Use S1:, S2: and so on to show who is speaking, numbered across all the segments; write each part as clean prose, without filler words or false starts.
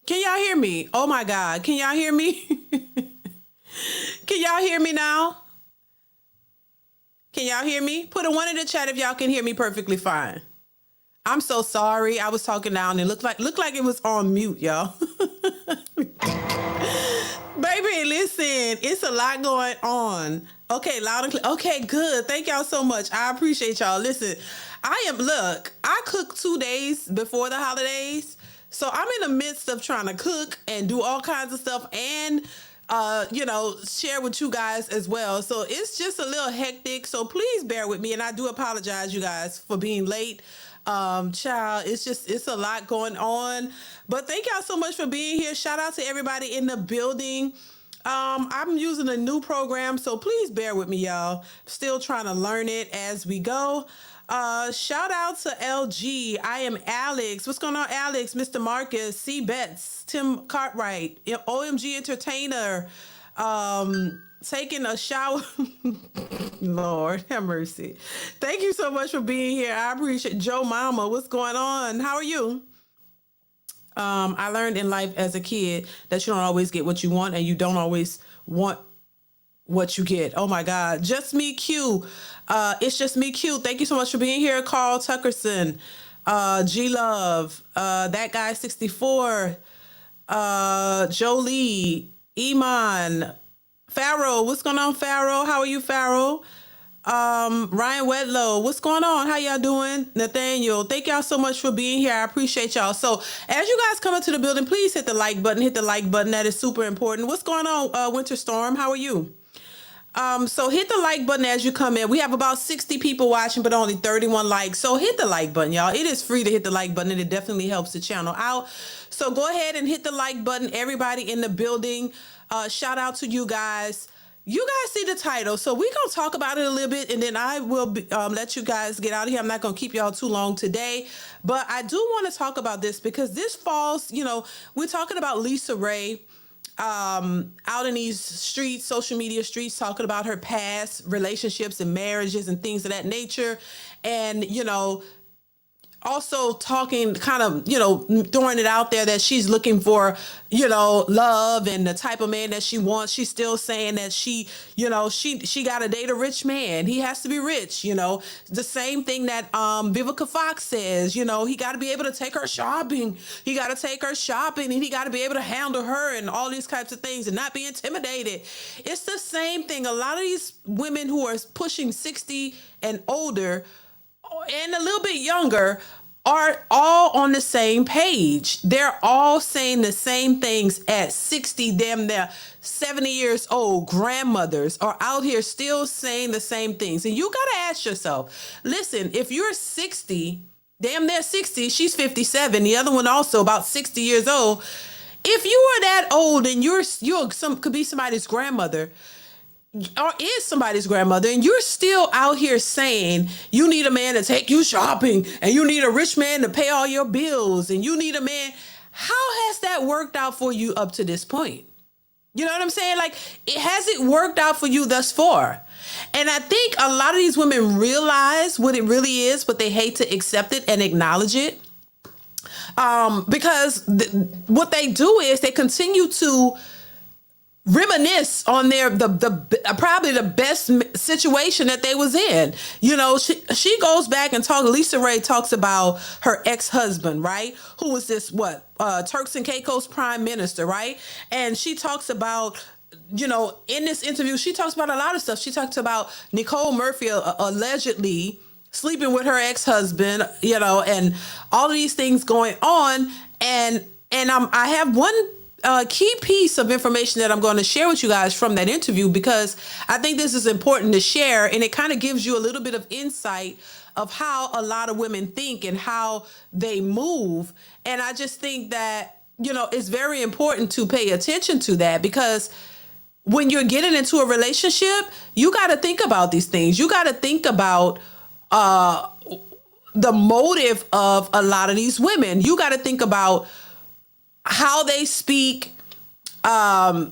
S1: Can y'all hear me? Oh my God. Can y'all hear me? Can y'all hear me now? Can y'all hear me? Put a one in the chat if y'all can hear me perfectly fine. I'm so sorry. I was talking down and looked like it was on mute, y'all. Baby, listen, it's a lot going on. Okay, loud and clear. Okay, good. Thank y'all so much. I appreciate y'all. Listen, I cooked 2 days before the holidays. So I'm in the midst of trying to cook and do all kinds of stuff and share with you guys as well. So it's just a little hectic. So please bear with me. And I do apologize, you guys, for being late. Child, it's a lot going on. But thank y'all so much for being here. Shout out to everybody in the building. I'm using a new program, so please bear with me, y'all. Still trying to learn it as we go. Shout out to LG. I am Alex. What's going on, Alex? Mr. Marcus, C. Betts, Tim Cartwright, OMG Entertainer, taking a shower. Lord have mercy. Thank you so much for being here. I appreciate Joe Mama. What's going on? How are you? I learned in life as a kid that you don't always get what you want and you don't always want what you get. Oh my God. Just me Q. It's just me Q. Thank you so much for being here. Carl Tuckerson, G Love, that guy 64, Jolie, Iman, Pharaoh. What's going on, Pharaoh? How are you, Pharaoh? Ryan Wedlow, what's going on? How y'all doing? Nathaniel, thank y'all so much for being here. I appreciate y'all. So as you guys come into the building, please hit the like button. Hit the like button. That is super important. What's going on, Winter Storm? How are you? So hit the like button as you come in. We have about 60 people watching, but only 31 likes. So hit the like button, y'all. It is free to hit the like button, and it definitely helps the channel out. So go ahead and hit the like button. Everybody in the building, shout out to you guys. You guys see the title, so we're going to talk about it a little bit, and then I will let you guys get out of here. I'm not going to keep y'all too long today, but I do want to talk about this because this falls, we're talking about LisaRaye out in these streets, social media streets, talking about her past relationships and marriages and things of that nature. And, also talking kind of, throwing it out there that she's looking for, love and the type of man that she wants. She's still saying that she got to date a rich man. He has to be rich, the same thing that Vivica Fox says, he got to be able to take her shopping. He got to take her shopping and he got to be able to handle her and all these types of things and not be intimidated. It's the same thing. A lot of these women who are pushing 60 and older and a little bit younger are all on the same page. They're all saying the same things at 60, damn near 70 years old. Grandmothers are out here still saying the same things. And you got to ask yourself, listen, if you're 60, damn near 60, she's 57. The other one also about 60 years old. If you are that old and could be somebody's grandmother, or is somebody's grandmother, and you're still out here saying you need a man to take you shopping and you need a rich man to pay all your bills and you need a man, how has that worked out for you up to this point? You know what I'm saying? Like, has it worked out for you thus far? And I think a lot of these women realize what it really is, but they hate to accept it and acknowledge it. Because what they do is they continue to reminisce on probably the best situation that they was in. She goes back and LisaRaye talks about her ex-husband, right? Who was this, Turks and Caicos prime minister, right? And she talks about, in this interview, she talks about a lot of stuff. She talks about Nicole Murphy allegedly sleeping with her ex-husband, and all of these things going on. And I have one key piece of information that I'm going to share with you guys from that interview, because I think this is important to share, and it kind of gives you a little bit of insight of how a lot of women think and how they move. And I just think that, it's very important to pay attention to that, because when you're getting into a relationship, you got to think about these things. You got to think about the motive of a lot of these women. You got to think about how they speak, what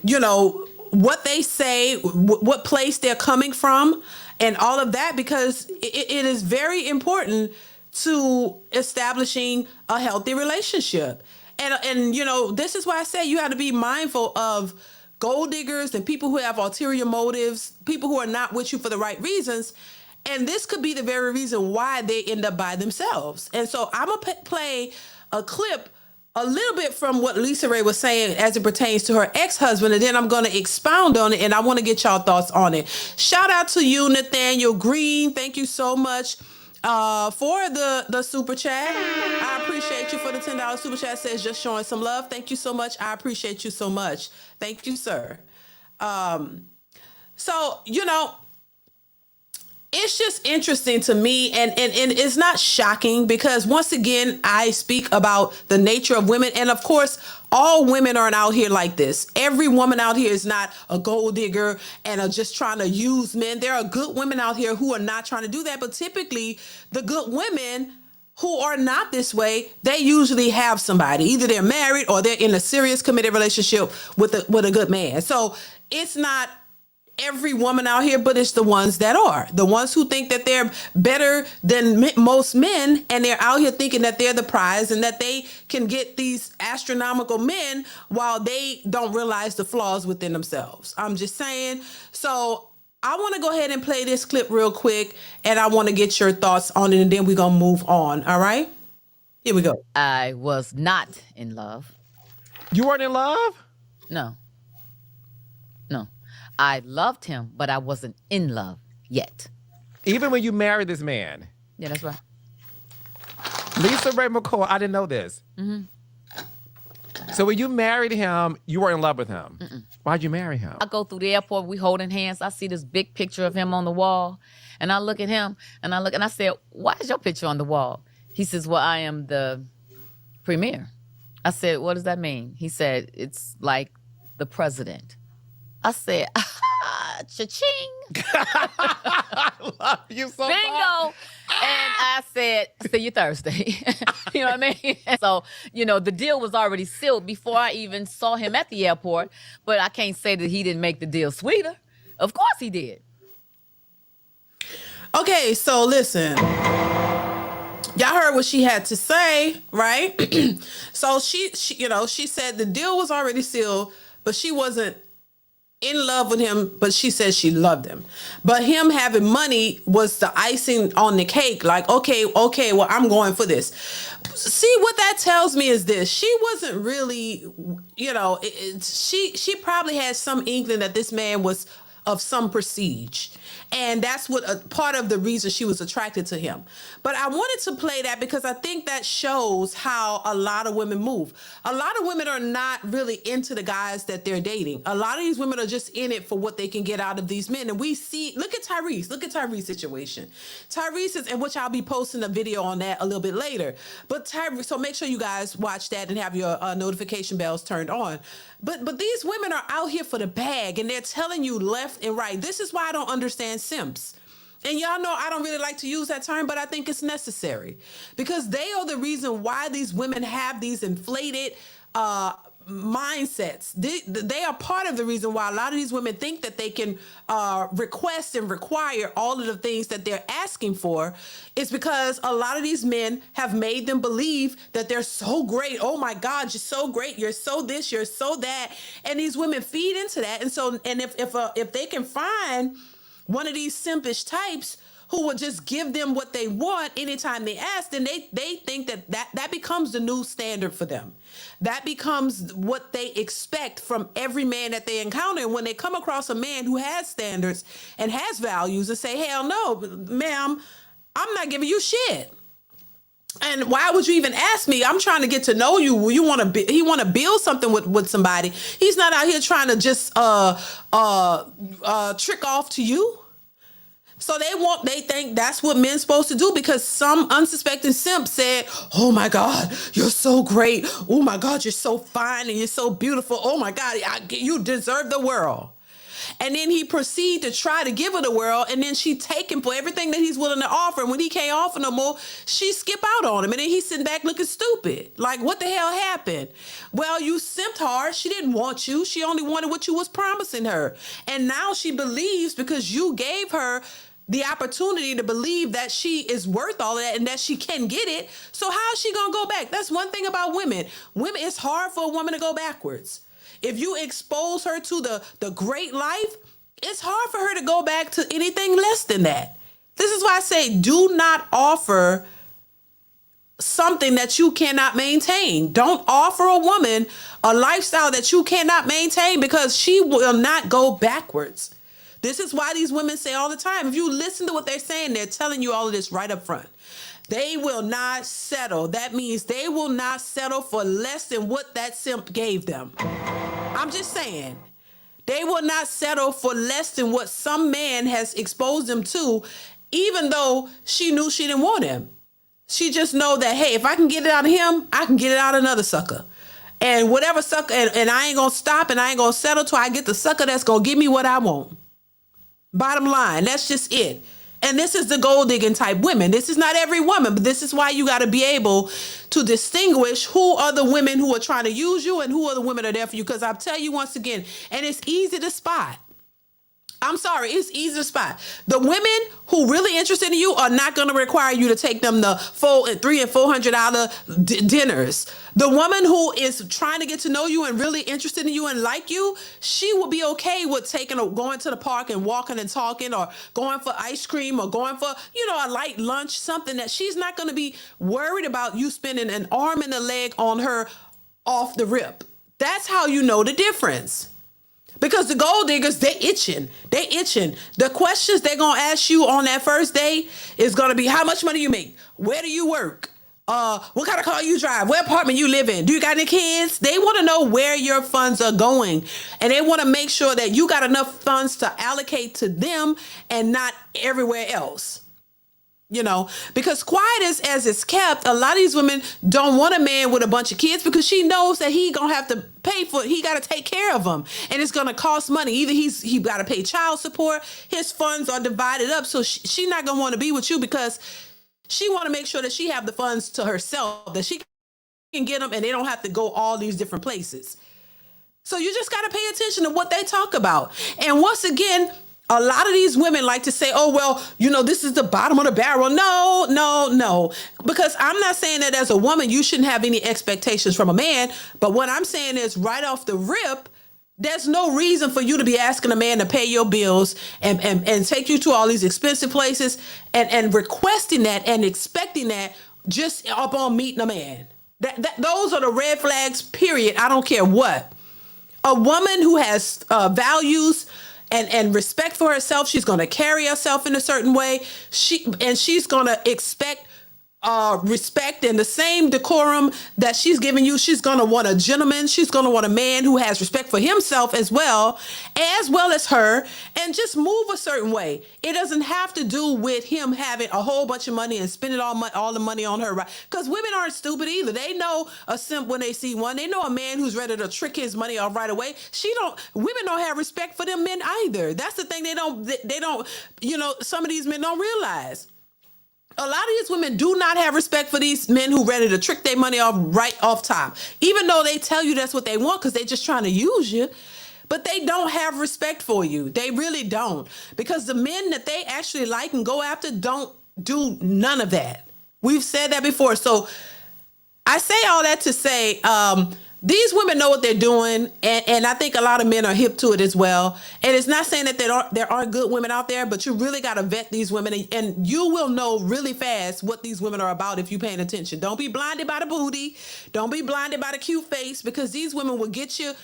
S1: they say, what place they're coming from, and all of that, because it is very important to establishing a healthy relationship. And you know, this is why I say you have to be mindful of gold diggers and people who have ulterior motives, people who are not with you for the right reasons. And this could be the very reason why they end up by themselves. And so I'm going to play a clip a little bit from what LisaRaye was saying as it pertains to her ex-husband, and then I'm going to expound on it, and I want to get y'all thoughts on it. Shout out to you, Nathaniel Green. Thank you so much for the super chat. I appreciate you for the $10 super chat. Says just showing some love. Thank you so much. I appreciate you so much. Thank you, sir. So, you know, it's just interesting to me, and it's not shocking because, once again, I speak about the nature of women. And, of course, all women aren't out here like this. Every woman out here is not a gold digger and are just trying to use men. There are good women out here who are not trying to do that. But typically, the good women who are not this way, they usually have somebody. Either they're married or they're in a serious committed relationship with a good man. So it's not every woman out here, but it's the ones that are. The ones who think that they're better than most men, and they're out here thinking that they're the prize and that they can get these astronomical men while they don't realize the flaws within themselves. I'm just saying. So I want to go ahead and play this clip real quick, and I want to get your thoughts on it, and then we're going to move on. All right? Here we go.
S2: I was not in love.
S3: You weren't in love?
S2: No. I loved him, but I wasn't in love yet.
S3: Even when you married this man?
S2: Yeah, that's right.
S3: LisaRaye McCoy, I didn't know this. Mm-hmm. So when you married him, you were in love with him. Mm-mm. Why'd you marry him?
S2: I go through the airport, we holding hands. I see this big picture of him on the wall. And I look at him, and I said, why is your picture on the wall? He says, well, I am the premier. I said, what does that mean? He said, it's like the president. I said, cha-ching.
S3: I love you so much.
S2: Bingo. And I said, see you Thursday. You know what I mean? So, you know, the deal was already sealed before I even saw him at the airport. But I can't say that he didn't make the deal sweeter. Of course he did.
S1: Okay, so listen. Y'all heard what she had to say, right? So she, you know, she said the deal was already sealed, but she wasn't in love with him, but she said she loved him. But him having money was the icing on the cake. Like, okay, well, I'm going for this. See, what that tells me is this. She wasn't really, you know, she probably had some inkling that this man was of some prestige. And that's what a part of the reason she was attracted to him. But I wanted to play that because I think that shows how a lot of women move. A lot of women are not really into the guys that they're dating. A lot of these women are just in it for what they can get out of these men. And we see, look at Tyrese's situation. Tyrese is, and which I'll be posting a video on that a little bit later. But Tyrese, so make sure you guys watch that and have your notification bells turned on. But these women are out here for the bag, and they're telling you left and right. This is why I don't understand simps. And y'all know I don't really like to use that term, but I think it's necessary because they are the reason why these women have these inflated mindsets. They are part of the reason why a lot of these women think that they can request and require all of the things that they're asking for. Is because a lot of these men have made them believe that they're so great. Oh my God, you're so great. You're so this, you're so that. And these women feed into that. And so, and if they can find one of these simpish types who will just give them what they want anytime they ask, then they think that becomes the new standard for them. That becomes what they expect from every man that they encounter. And when they come across a man who has standards and has values, and say, hell no, ma'am, I'm not giving you shit. And why would you even ask me? I'm trying to get to know you. He want to build something with somebody. He's not out here trying to just trick off to you. So they think that's what men's supposed to do because some unsuspecting simp said, oh my God, you're so great. Oh my God, you're so fine and you're so beautiful. Oh my God, you deserve the world. And then he proceeded to try to give her the world, and then she take him for everything that he's willing to offer. And when he can't offer no more, she skip out on him. And then he's sitting back looking stupid. Like, what the hell happened? Well, you simped hard. She didn't want you. She only wanted what you was promising her. And now she believes because you gave her the opportunity to believe that she is worth all of that and that she can get it. So how is she gonna go back? That's one thing about women. Women, it's hard for a woman to go backwards. If you expose her to the great life, it's hard for her to go back to anything less than that. This is why I say do not offer something that you cannot maintain. Don't offer a woman a lifestyle that you cannot maintain, because she will not go backwards. This is why these women say all the time, if you listen to what they're saying, they're telling you all of this right up front. They will not settle. That means they will not settle for less than what that simp gave them. I'm just saying. They will not settle for less than what some man has exposed them to, even though she knew she didn't want him. She just know that, hey, if I can get it out of him, I can get it out of another sucker. And whatever sucker, and I ain't gonna stop and I ain't gonna settle till I get the sucker that's gonna give me what I want. Bottom line, that's just it. And this is the gold digging type women. This is not every woman, but this is why you got to be able to distinguish who are the women who are trying to use you and who are the women that are there for you. Because I'll tell you once again, and it's easy to spot. I'm sorry, it's easy to spot. The women who really interested in you are not going to require you to take them the $300 and $400 dinners. The woman who is trying to get to know you and really interested in you and like you, she will be okay with going to the park and walking and talking, or going for ice cream, or going for, a light lunch, something that she's not going to be worried about you spending an arm and a leg on her off the rip. That's how you know the difference. Because the gold diggers, they itching. The questions they're going to ask you on that first day is going to be, how much money you make? Where do you work? What kind of car you drive? What apartment you live in? Do you got any kids? They want to know where your funds are going. And they want to make sure that you got enough funds to allocate to them and not everywhere else. Because quiet as it's kept, a lot of these women don't want a man with a bunch of kids, because she knows that he gonna have to pay for it. He got to take care of them, and it's gonna cost money. Either he got to pay child support. His funds are divided up, so she not gonna want to be with you, because she want to make sure that she have the funds to herself, that she can get them, and they don't have to go all these different places. So you just got to pay attention to what they talk about. And once again, a lot of these women like to say, oh, well, this is the bottom of the barrel. No. Because I'm not saying that as a woman, you shouldn't have any expectations from a man. But what I'm saying is, right off the rip, there's no reason for you to be asking a man to pay your bills and take you to all these expensive places and requesting that and expecting that just upon meeting a man. Those are the red flags, period. I don't care what. A woman who has values and respect for herself, she's going to carry herself in a certain way. She's going to expect respect and the same decorum that she's giving you. She's going to want a gentleman. She's going to want a man who has respect for himself as well as her, and just move a certain way. It doesn't have to do with him having a whole bunch of money and spending all the money on her. Right? Because women aren't stupid either. They know a simp when they see one. They know a man who's ready to trick his money off right away. Women don't have respect for them men either. That's the thing. They don't, some of these men don't realize. A lot of these women do not have respect for these men who ready to trick their money off right off top, even though they tell you that's what they want, because they're just trying to use you. But they don't have respect for you. They really don't, because the men that they actually like and go after don't do none of that. We've said that before. So I say all that to say, these women know what they're doing, and I think a lot of men are hip to it as well. And it's not saying that there aren't good women out there, but you really got to vet these women, and you will know really fast what these women are about if you're paying attention. Don't be blinded by the booty. Don't be blinded by the cute face, because these women will get you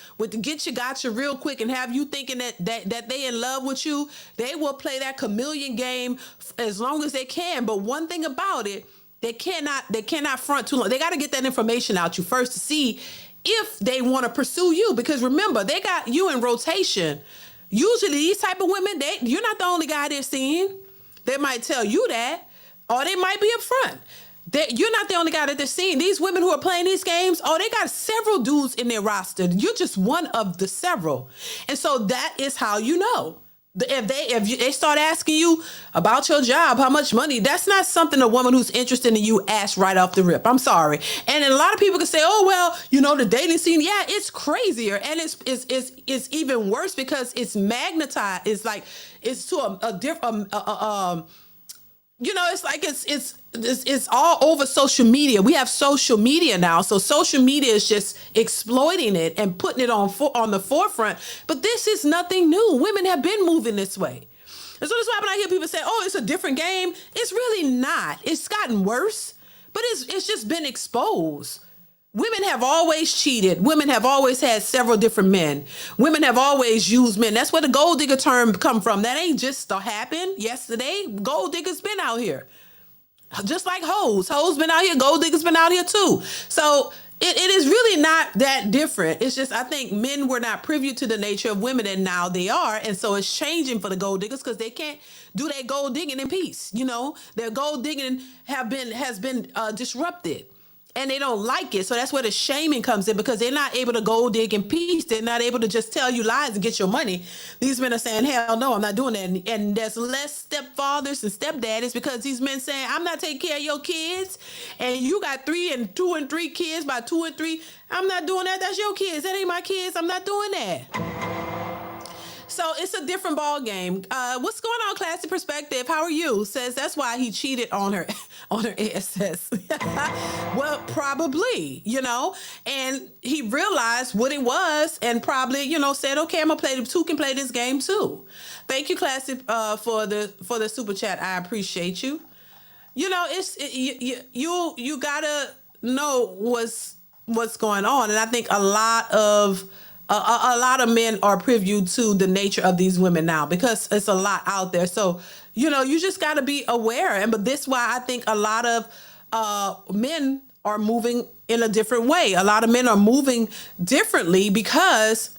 S1: gotcha real quick and have you thinking that they in love with you. They will play that chameleon game as long as they can. But one thing about it, they cannot front too long. They got to get that information out you first to see if they want to pursue you, because remember, they got you in rotation. Usually these type of women, you're not the only guy they're seeing. They might tell you that, or they might be upfront. You're not the only guy that they're seeing. These women who are playing these games, they got several dudes in their roster. You're just one of the several. And so that is how you know. If they start asking you about your job, how much money, that's not something a woman who's interested in you asks right off the rip. I'm sorry. And a lot of people can say, oh, well, the dating scene, yeah, it's crazier. And it's even worse because it's magnetized. It's like, it's to a different, it's like it's all over social media. We have social media now, so social media is just exploiting it and putting it on the forefront. But this is nothing new. Women have been moving this way, and so that's why when I hear people say, "Oh, it's a different game," it's really not. It's gotten worse, but it's just been exposed. Women have always cheated. Women have always had several different men. Women have always used men. That's where the gold digger term come from. That ain't just happened yesterday. Gold diggers been out here. Just like hoes. Hoes been out here. Gold diggers been out here too. So it is really not that different. It's just I think men were not privy to the nature of women, and now they are. And so it's changing for the gold diggers because they can't do that gold digging in peace. Their gold digging has been disrupted. And they don't like it. So that's where the shaming comes in because they're not able to gold dig in peace. They're not able to just tell you lies and get your money. These men are saying, hell no, I'm not doing that. And there's less stepfathers and stepdaddies because these men saying, I'm not taking care of your kids. And you got 3 and 2 and 3 kids by 2 and 3. I'm not doing that. That's your kids. That ain't my kids. I'm not doing that. So it's a different ball game. What's going on, Classy Perspective? How are you? Says that's why he cheated on her ASS. Well, probably, and he realized what it was and probably, said, okay, I'm gonna play. The two can play this game too. Thank you, Classy, for the super chat. I appreciate you. You gotta know what's going on, and I think a lot of men are privy to the nature of these women now because it's a lot out there. So, you just got to be aware. But this is why I think a lot of men are moving in a different way. A lot of men are moving differently because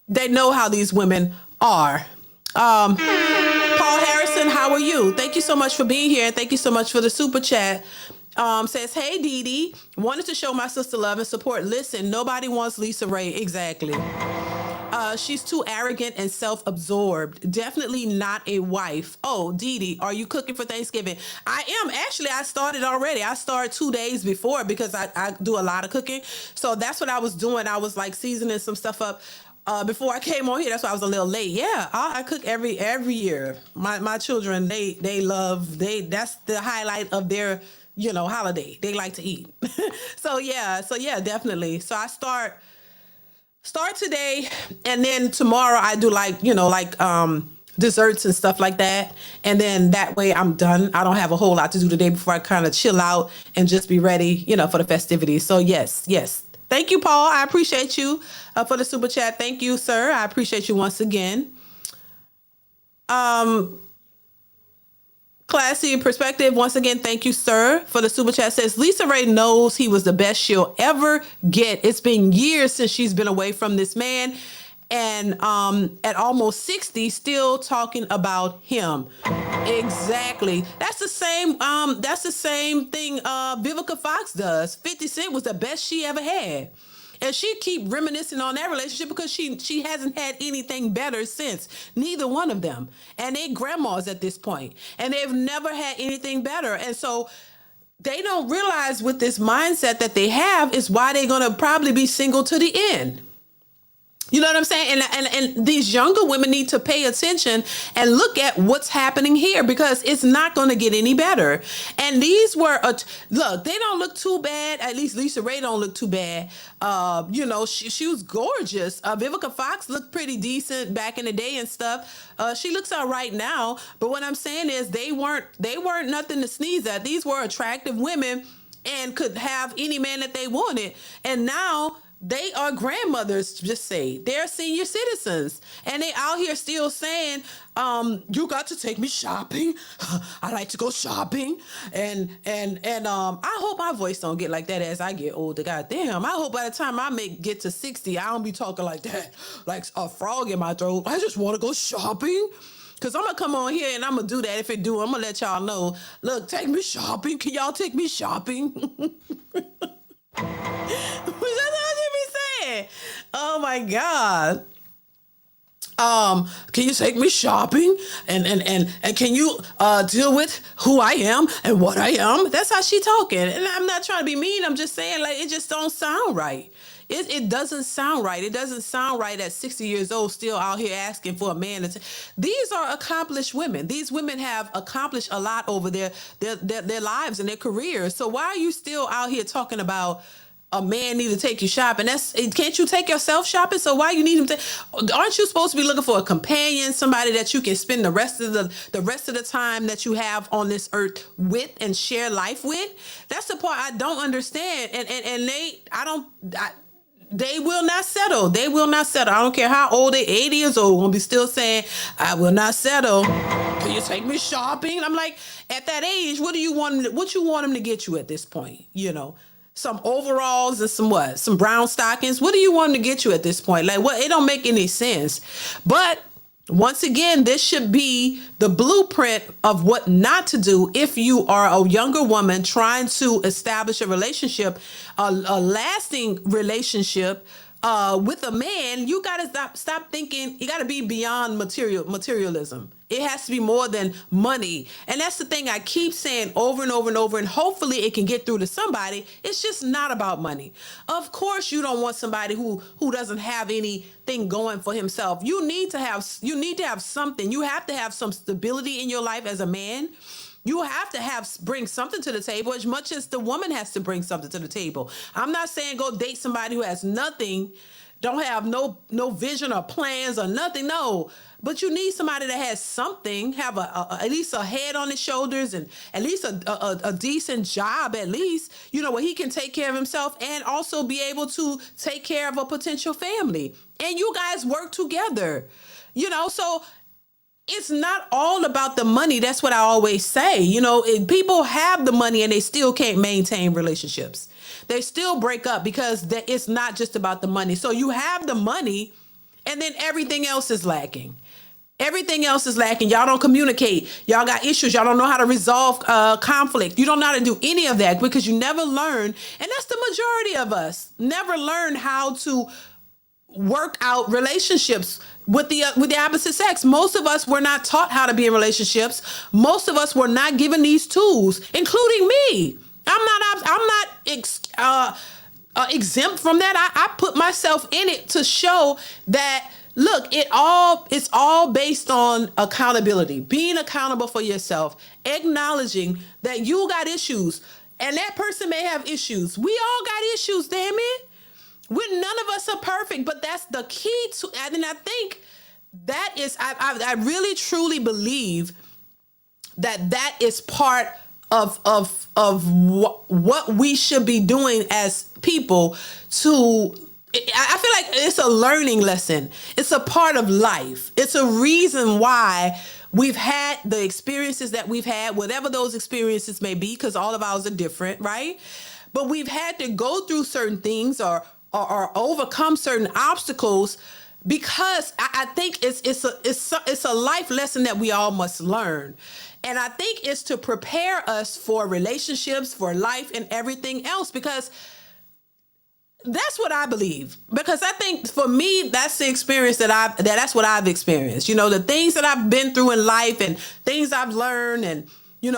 S1: they know how these women are. Paul Harrison, how are you? Thank you so much for being here. And thank you so much for the super chat. Says, hey, DeeDee, wanted to show my sister love and support. Listen, nobody wants LisaRaye. Exactly. She's too arrogant and self-absorbed. Definitely not a wife. Oh, DeeDee, are you cooking for Thanksgiving? I am. Actually, I started already. I started 2 days before because I do a lot of cooking. So that's what I was doing. I was like seasoning some stuff up before I came on here. That's why I was a little late. Yeah, I cook every year. My children, that's the highlight of their holiday. They like to eat. So yeah, definitely. So I start today, and then tomorrow I do desserts and stuff like that. And then that way I'm done. I don't have a whole lot to do today before I kind of chill out and just be ready, for the festivities. So yes. Thank you, Paul. I appreciate you for the super chat. Thank you, sir. I appreciate you once again. Classy Perspective, once again, thank you, sir, for the super chat. Says LisaRaye knows he was the best she'll ever get. It's been years since she's been away from this man, and at almost 60, still talking about him. Exactly. That's the same. That's the same thing Vivica Fox does. 50 Cent was the best she ever had. And she keep reminiscing on that relationship because she hasn't had anything better since. Neither one of them. And they grandmas at this point. And they've never had anything better. And so they don't realize with this mindset that they have is why they're going to probably be single to the end. You know what I'm saying? And these younger women need to pay attention and look at what's happening here because it's not going to get any better. And these were, look, they don't look too bad. At least LisaRaye don't look too bad. She was gorgeous. Vivica Fox looked pretty decent back in the day and stuff. She looks all right now. But what I'm saying is they weren't nothing to sneeze at. These were attractive women and could have any man that they wanted. And now they are grandmothers, just say. They're senior citizens. And they out here still saying, you got to take me shopping. I like to go shopping. And I hope my voice don't get like that as I get older. God damn. I hope by the time I get to 60, I don't be talking like that, like a frog in my throat. I just want to go shopping. Because I'm going to come on here and I'm going to do that. If it do, I'm going to let y'all know. Look, take me shopping. Can y'all take me shopping? That's what you be saying. Oh my God. Can you take me shopping? And can you deal with who I am and what I am? That's how she talking. And I'm not trying to be mean. I'm just saying, like, it just don't sound right. It doesn't sound right. It doesn't sound right at 60 years old still out here asking for a man. These are accomplished women. These women have accomplished a lot over their lives and their careers. So why are you still out here talking about a man need to take you shopping? Can't you take yourself shopping? So why you need him to? Aren't you supposed to be looking for a companion, somebody that you can spend the rest of the time that you have on this earth with and share life with? That's the part I don't understand. And they will not settle. They will not settle. I don't care how old they 80 years old, gonna be still saying, I will not settle. Can you take me shopping? I'm like, at that age, what you want them to get you at this point? Some overalls and some brown stockings. What do you want them to get you at this point? Like, what? It don't make any sense. But once again, this should be the blueprint of what not to do if you are a younger woman trying to establish a relationship, a lasting relationship with a man. You gotta stop thinking. You gotta be beyond materialism. It has to be more than money. And that's the thing I keep saying over and over and over, and hopefully it can get through to somebody. It's just not about money. Of course, you don't want somebody who doesn't have anything going for himself. You need to have something. You have to have some stability in your life as a man. You have to bring something to the table as much as the woman has to bring something to the table. I'm not saying go date somebody who has nothing, don't have no vision or plans or nothing. No, but you need somebody that has something, have at least a head on his shoulders and at least a decent job, at least, where he can take care of himself and also be able to take care of a potential family. And you guys work together, so it's not all about the money. That's what I always say. People have the money and they still can't maintain relationships. They still break up because it's not just about the money. So you have the money and then everything else is lacking. Everything else is lacking. Y'all don't communicate. Y'all got issues. Y'all don't know how to resolve conflict. You don't know how to do any of that because you never learn. And that's the majority of us. Never learn how to work out relationships with the opposite sex. Most of us were not taught how to be in relationships. Most of us were not given these tools, including me. I'm not exempt from that. I put myself in it to show that, look, it's all based on accountability, being accountable for yourself, acknowledging that you got issues and that person may have issues. We all got issues, damn it. None of us are perfect, but that's the key to, and I think that is, I really truly believe that is part of what we should be doing as people to, I feel like it's a learning lesson. It's a part of life. It's a reason why we've had the experiences that we've had, whatever those experiences may be, because all of ours are different, right? But we've had to go through certain things or overcome certain obstacles because I think it's a life lesson that we all must learn. And I think it's to prepare us for relationships, for life and everything else, because that's what I believe. Because I think for me, that's the experience that's what I've experienced. The things that I've been through in life and things I've learned and,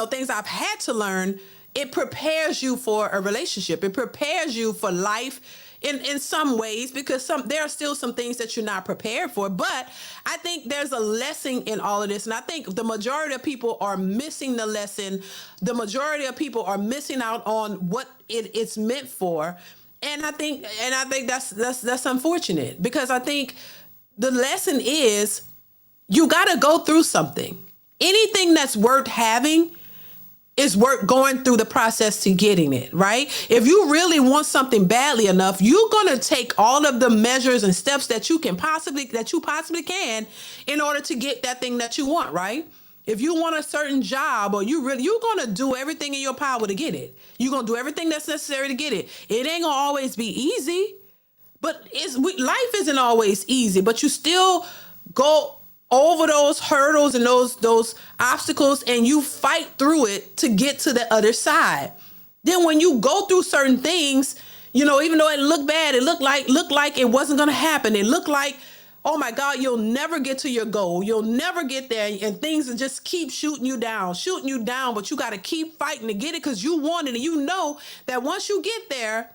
S1: things I've had to learn, it prepares you for a relationship. It prepares you for life in some ways, because there are still some things that you're not prepared for. But I think there's a lesson in all of this. And I think the majority of people are missing the lesson. The majority of people are missing out on what it's meant for. And I think that's unfortunate, because I think the lesson is you got to go through something. Anything that's worth having is worth going through the process to getting it, right? If you really want something badly enough, you're going to take all of the measures and steps that you possibly can in order to get that thing that you want, right? If you want a certain job, or you're going to do everything in your power to get it. You're going to do everything that's necessary to get it. It ain't going to always be easy, but life isn't always easy, but you still go over those hurdles and those obstacles, and you fight through it to get to the other side. Then when you go through certain things, even though it looked bad, it looked like it wasn't going to happen. It looked like oh my God, you'll never get to your goal. You'll never get there. And things will just keep shooting you down. But you got to keep fighting to get it because you want it. And you know that once you get there,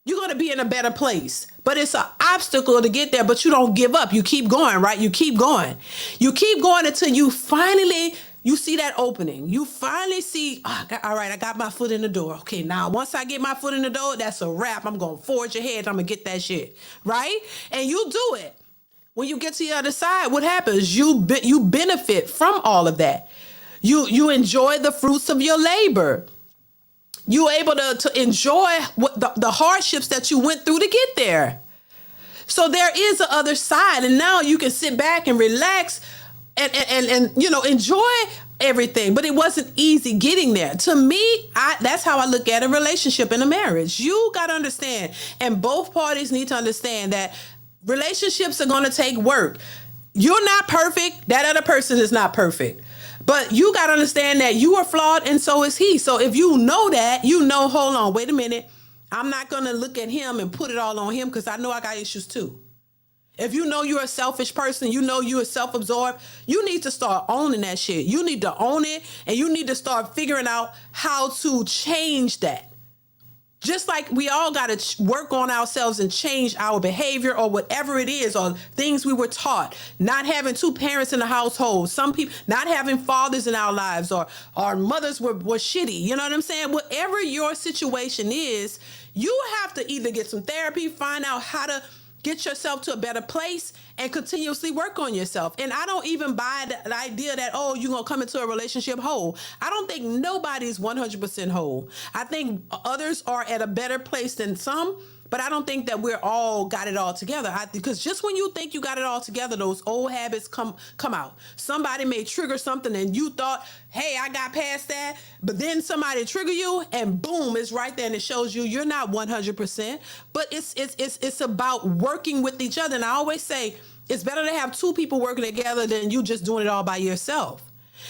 S1: you're going to be in a better place. But it's an obstacle to get there, but you don't give up. You keep going, right? You keep going. You keep going until you finally, you see that opening. You finally see, all right, I got my foot in the door. Okay, now once I get my foot in the door, that's a wrap. I'm going to forge ahead. I'm going to get that shit, right? And you do it. When you get to the other side, what happens? You benefit from all of that. You enjoy the fruits of your labor. You're able to enjoy what the hardships that you went through to get there. So there is a other side, and now you can sit back and relax and enjoy everything. But it wasn't easy getting there. To me, that's how I look at a relationship and a marriage. You got to understand, and both parties need to understand that relationships are going to take work. You're not perfect. That other person is not perfect. But you got to understand that you are flawed and so is he. So if you know that, hold on, wait a minute. I'm not going to look at him and put it all on him because I know I got issues too. If you know you're a selfish person, you know you're self-absorbed, you need to start owning that shit. You need to own it, and you need to start figuring out how to change that. Just like we all got to work on ourselves and change our behavior or whatever it is, or things we were taught. Not having two parents in the household. Some people not having fathers in our lives, or our mothers were shitty. You know what I'm saying? Whatever your situation is, you have to either get some therapy, find out how to get yourself to a better place, and continuously work on yourself. And I don't even buy the idea that, you're going to come into a relationship whole. I don't think nobody's 100% whole. I think others are at a better place than some, but I don't think that we're all got it all together. Because just when you think you got it all together, those old habits come out. Somebody may trigger something and you thought, hey, I got past that. But then somebody trigger you and boom, it's right there, and it shows you're not 100%. But it's about working with each other. And I always say it's better to have two people working together than you just doing it all by yourself.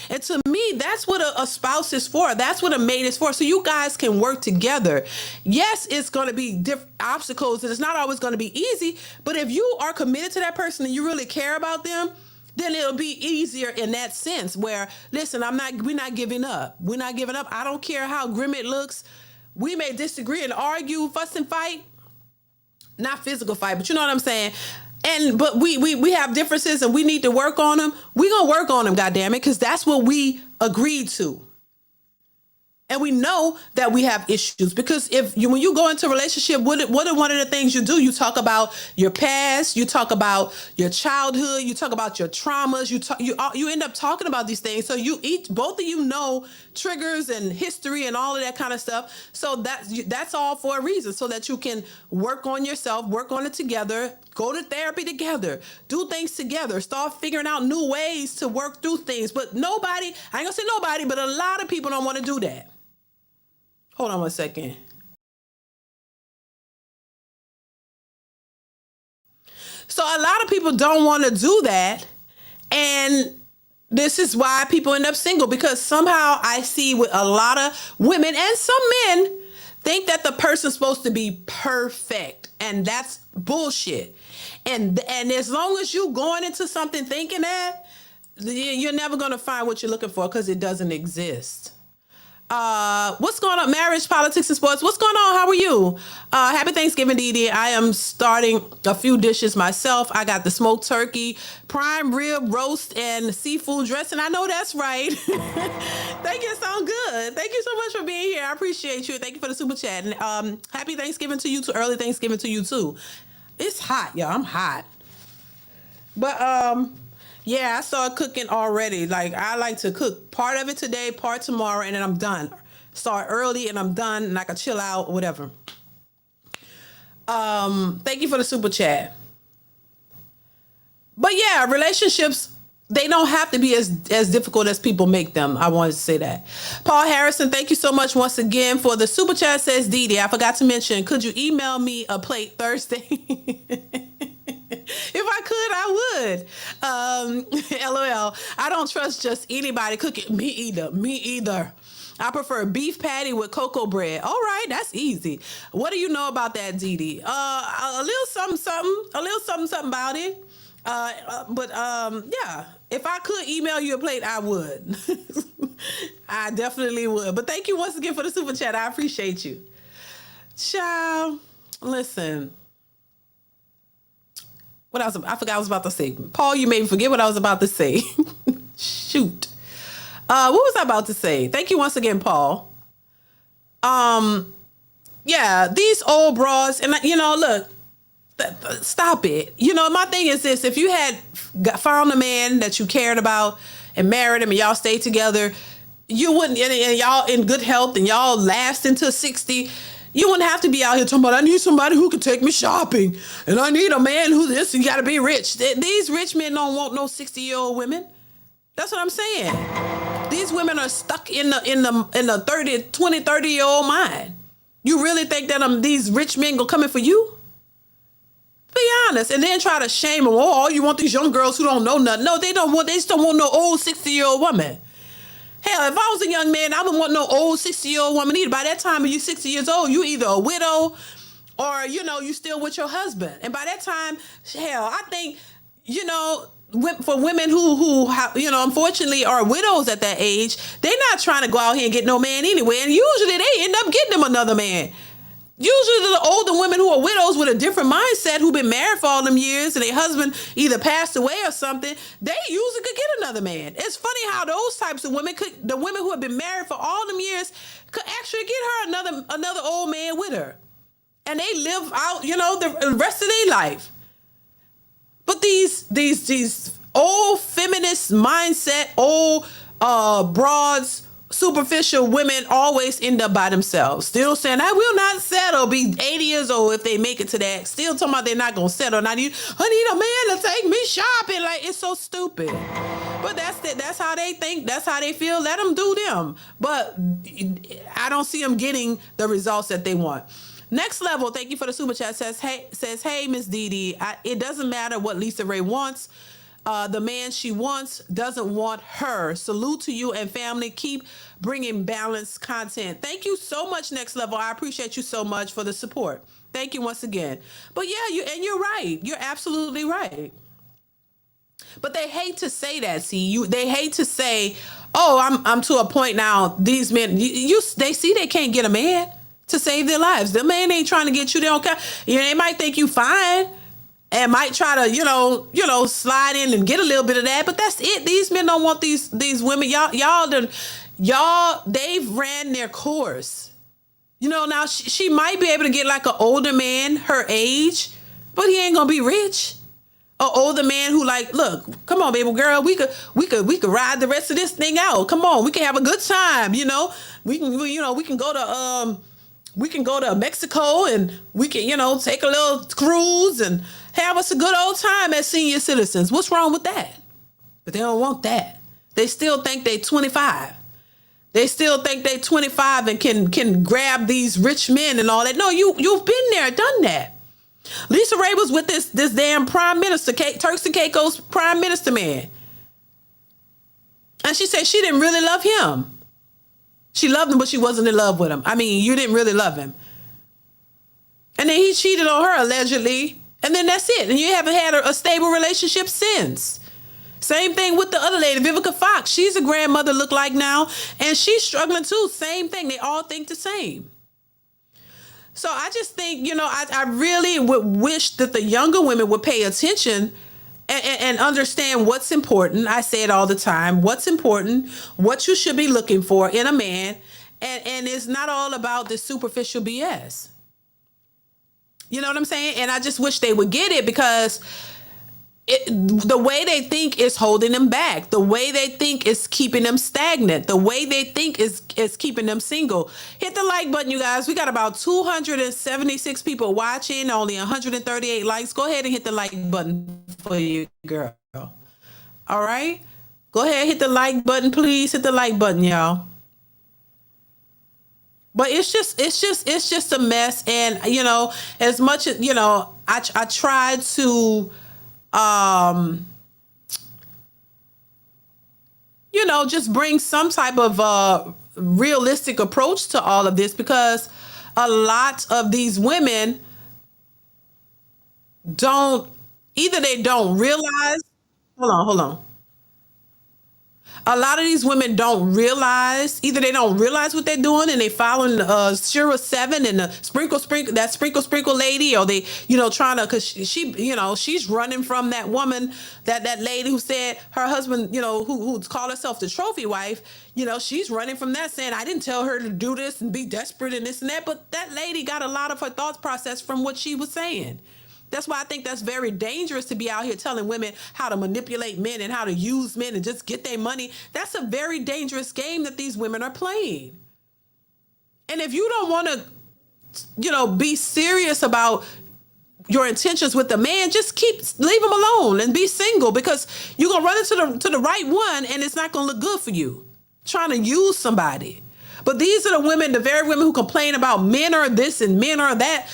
S1: And to me, that's what a spouse is for. That's what a mate is for. So you guys can work together. Yes, it's going to be different obstacles, and it's not always going to be easy. But if you are committed to that person and you really care about them, then it'll be easier in that sense where, listen, we're not giving up. We're not giving up. I don't care how grim it looks. We may disagree and argue, fuss and fight. Not physical fight, but you know what I'm saying? But we have differences and we need to work on them. We're going to work on them, goddammit, because that's what we agreed to. And we know that we have issues because when you go into a relationship, what are one of the things you do? You talk about your past, you talk about your childhood, you talk about your traumas, you end up talking about these things. So both of you know triggers and history and all of that kind of stuff. So that's all for a reason, so that you can work on yourself, work on it together, go to therapy together, do things together, start figuring out new ways to work through things. But I ain't gonna say nobody, but a lot of people don't want to do that. Hold on one second. So a lot of people don't want to do that. And this is why people end up single, because somehow I see with a lot of women and some men think that the person's supposed to be perfect. And that's bullshit. And as long as you going into something thinking that, you're never going to find what you're looking for, because it doesn't exist. What's going on? Marriage, politics, and sports. What's going on? How are you? Happy Thanksgiving, DeeDee. I am starting a few dishes myself. I got the smoked turkey, prime rib roast, and seafood dressing. I know that's right. Thank you. Sound good. Thank you so much for being here. I appreciate you. Thank you for the super chat. And happy Thanksgiving to you too. Early Thanksgiving to you too. It's hot, y'all. I'm hot. But yeah, I started cooking already. Like, I like to cook part of it today, part tomorrow, and then I'm done. Start early and I'm done, and I can chill out, whatever. Thank you for the super chat. But yeah, relationships, they don't have to be as difficult as people make them. I wanted to say that. Paul Harrison, thank you so much once again for the super chat. Says DeeDee, I forgot to mention, could you email me a plate Thursday? If I could, I would. LOL. I don't trust just anybody cooking. Me either. I prefer beef patty with cocoa bread. All right, that's easy. What do you know about that, DeeDee? A little something about it. Yeah, if I could email you a plate, I would. I definitely would. But thank you once again for the super chat. I appreciate you. Child, listen. What else? I forgot what I was about to say. Paul, you made me forget what I was about to say. Shoot. What was I about to say? Thank you once again, Paul. Yeah, these old bras, and look, stop it. My thing is this: if you had found a man that you cared about and married him, and y'all stayed together, you wouldn't, and y'all in good health, and y'all last into 60. You wouldn't have to be out here talking about, I need somebody who can take me shopping, and I need a man who this, and you got to be rich. These rich men don't want no 60-year-old women. That's what I'm saying. These women are stuck in the 30-year-old mind. You really think that these rich men gonna come in for you? Be honest, and then try to shame them. Oh, you want these young girls who don't know nothing? No, they don't want. They just don't want no old 60-year-old woman. Hell, if I was a young man, I wouldn't want no old 60-year-old woman either. By that time, when you're 60 years old, you either a widow or, you still with your husband. And by that time, hell, I think, for women who unfortunately are widows at that age, they're not trying to go out here and get no man anyway. And usually they end up getting them another man. Usually the older women who are widows with a different mindset, who've been married for all them years and their husband either passed away or something, they usually could get another man. It's funny how those types of women the women who have been married for all them years could actually get her another old man with her. And they live out, the rest of their life. But these old feminist mindset, old broads, superficial women always end up by themselves. Still saying, I will not settle, be 80 years old if they make it to that. Still talking about they're not going to settle. I need a man to take me shopping. Like, it's so stupid. But that's how they think. That's how they feel. Let them do them. But I don't see them getting the results that they want. Next level, thank you for the super chat, says, hey, Miss DeeDee, it doesn't matter what LisaRaye wants. The man she wants doesn't want her. Salute to you and family. Keep bringing balanced content. Thank you so much, Next Level. I appreciate you so much for the support. Thank you once again. But yeah, you're right. You're absolutely right. But they hate to say that. They hate to say, "Oh, I'm to a point now. These men, they see they can't get a man to save their lives. The man ain't trying to get you. They don't care. They might think you fine." And might try to, slide in and get a little bit of that, but that's it. These men don't want these women. They've ran their course. Now she might be able to get like an older man her age, but he ain't gonna be rich. An older man who like, look, come on, baby girl, we could ride the rest of this thing out. Come on, we can have a good time. We can go to Mexico and we can, take a little cruise and have us a good old time as senior citizens. What's wrong with that? But they don't want that. They still think they 25. They still think they 25 and can grab these rich men and all that. No, you've been there, done that. LisaRaye was with this damn prime minister, Turks and Caicos prime minister man. And she said she didn't really love him. She loved him, but she wasn't in love with him. I mean, you didn't really love him. And then he cheated on her, allegedly. And then that's it. And you haven't had a stable relationship since. Same thing with the other lady, Vivica Fox. She's a grandmother look like now. And she's struggling too. Same thing. They all think the same. So I just think, I really would wish that the younger women would pay attention and understand what's important. I say it all the time. What's important, what you should be looking for in a man. And it's not all about this superficial BS. You know what I'm saying? And I just wish they would get it, because the way they think is holding them back. The way they think is keeping them stagnant. The way they think is keeping them single. Hit the like button, you guys. We got about 276 people watching, only 138 likes. Go ahead and hit the like button for you, girl. All right? Go ahead, hit the like button, please. Hit the like button, y'all. But it's just a mess. And, as much as, I tried to, just bring some type of realistic approach to all of this, because a lot of these women don't either they don't realize. Hold on. A lot of these women don't realize, either they don't realize what they're doing and they following Shira 7 and the sprinkle lady, or they, trying to, because she, she's running from that woman, that lady who said her husband, who called herself the trophy wife, she's running from that, saying, I didn't tell her to do this and be desperate and this and that. But that lady got a lot of her thoughts processed from what she was saying. That's why I think that's very dangerous to be out here telling women how to manipulate men and how to use men and just get their money. That's a very dangerous game that these women are playing. And if you don't want to, be serious about your intentions with the man, just leave him alone and be single, because you're going to run into the right one and it's not going to look good for you trying to use somebody. But these are the very women who complain about men are this and men are that.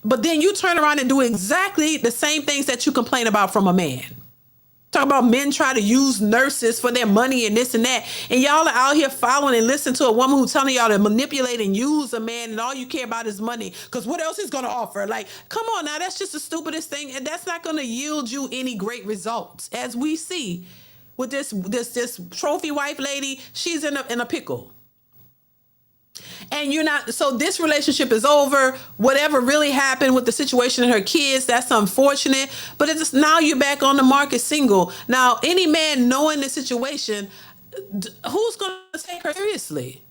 S1: But then you turn around and do exactly the same things that you complain about from a man. Talk about men try to use nurses for their money and this and that. And y'all are out here following and listening to a woman who's telling y'all to manipulate and use a man, and all you care about is money. Because what else is going to offer? Like, come on now, that's just the stupidest thing. And that's not going to yield you any great results. As we see with this trophy wife lady, she's in a pickle. And so this relationship is over. Whatever really happened with the situation and her kids, that's unfortunate. But it's now you're back on the market single. Now, any man knowing the situation, who's going to take her seriously?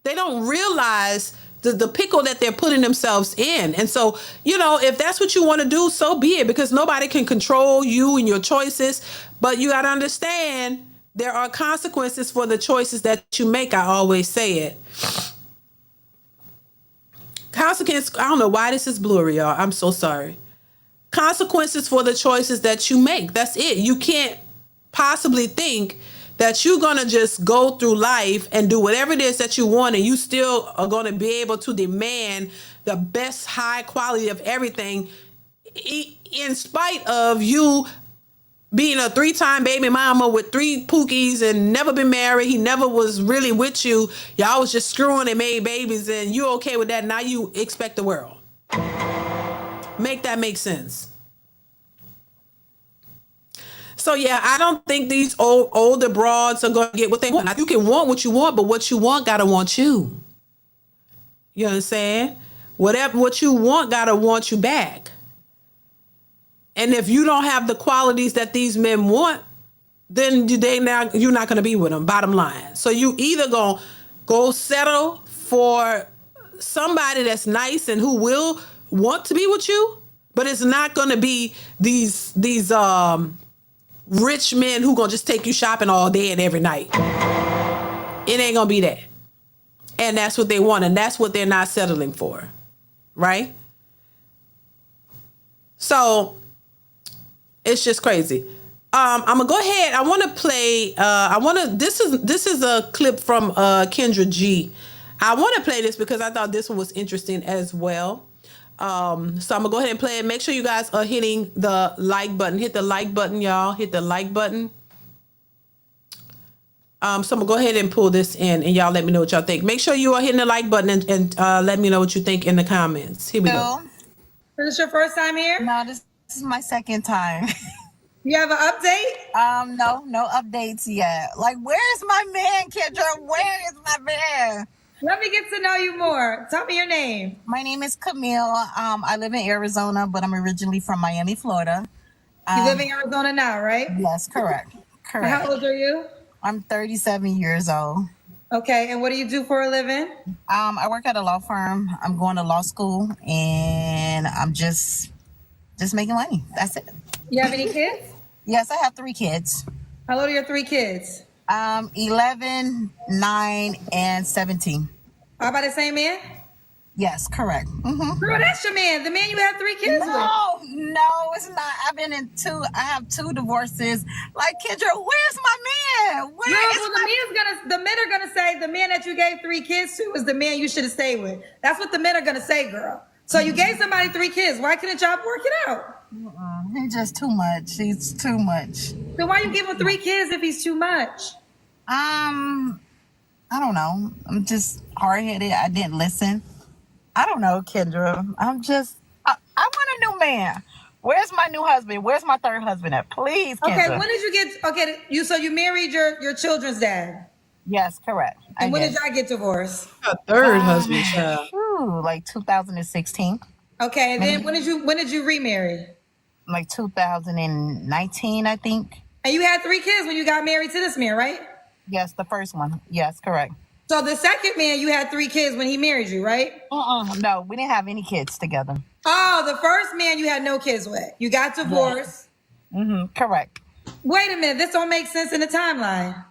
S1: They don't realize the pickle that they're putting themselves in. And so, if that's what you want to do, so be it, because nobody can control you and your choices. But you got to understand, there are consequences for the choices that you make. I always say it. Consequences, I don't know why this is blurry, y'all. I'm so sorry. Consequences for the choices that you make. That's it. You can't possibly think that you're going to just go through life and do whatever it is that you want, and you still are going to be able to demand the best high quality of everything, in spite of you being a 3-time baby mama with 3 pookies and never been married. He never was really with you. Y'all was just screwing and made babies, and you're okay with that. Now you expect the world. Make that make sense. So yeah, I don't think these older broads are going to get what they want. Now, you can want what you want, but what you want gotta want you. You understand? What you want gotta want you back. And if you don't have the qualities that these men want, then you're not going to be with them, bottom line. So you either going to go settle for somebody that's nice and who will want to be with you, but it's not going to be these rich men who going to just take you shopping all day and every night. It ain't going to be that. And that's what they want, and that's what they're not settling for, right? So it's just crazy. I'm gonna go ahead. I want to play. This is a clip from Kendra G. I want to play this because I thought this one was interesting as well. So I'm gonna go ahead and play it. Make sure you guys are hitting the like button. Hit the like button, y'all. Hit the like button. So I'm gonna go ahead and pull this in, and y'all let me know what y'all think. Make sure you are hitting the like button and let me know what you think in the comments. Here we go.
S4: Is this your first time here?
S5: No, this is my second time.
S4: You have an update?
S5: No updates yet. Like, where's my man, Kendra? Where is my man?
S4: Let me get to know you more. Tell me your name.
S5: My name is Camille. I live in Arizona, but I'm originally from Miami, Florida.
S4: You live in Arizona now, right?
S5: Yes, correct.
S4: How old are you?
S5: I'm 37 years old.
S4: Okay, and what do you do for a living?
S5: I work at a law firm. I'm going to law school, and I'm just making money. That's it.
S4: You have any kids?
S5: Yes, I have 3 kids.
S4: How old are your 3 kids?
S5: 11, 9, and 17.
S4: All by the same man?
S5: Yes, correct. Mm-hmm.
S4: Girl, that's your man. The man you have 3 kids with.
S5: No, it's not. I've been in 2. I have 2 divorces. Like, Kendra, where's my man?
S4: The men are gonna say the man that you gave 3 kids to is the man you should have stayed with. That's what the men are gonna say, girl. So you gave somebody 3 kids. Why couldn't y'all work it out?
S5: He's just too much. He's too much.
S4: Then why you give him 3 kids if he's too much?
S5: I don't know. I'm just hard-headed. I didn't listen. I don't know, Kendra. I want a new man. Where's my new husband? Where's my third husband at? Please,
S4: Okay,
S5: Kendra.
S4: when did you get? Okay, so you married your children's dad,
S5: Yes, correct.
S4: and when
S5: did.
S4: did y'all get divorced?
S1: A third husband, child.
S5: Like 2016,
S4: Okay, and then when did you remarry?
S5: like 2019, I think.
S4: And you had 3 kids when you got married to this man, right?
S5: Yes, the first one. Yes, correct.
S4: So the second man, you had 3 kids when he married you, right?
S5: No, we didn't have any kids together.
S4: Oh, the first man you had no kids with. You got divorced.
S5: Correct.
S4: Wait a minute, this don't make sense in the timeline.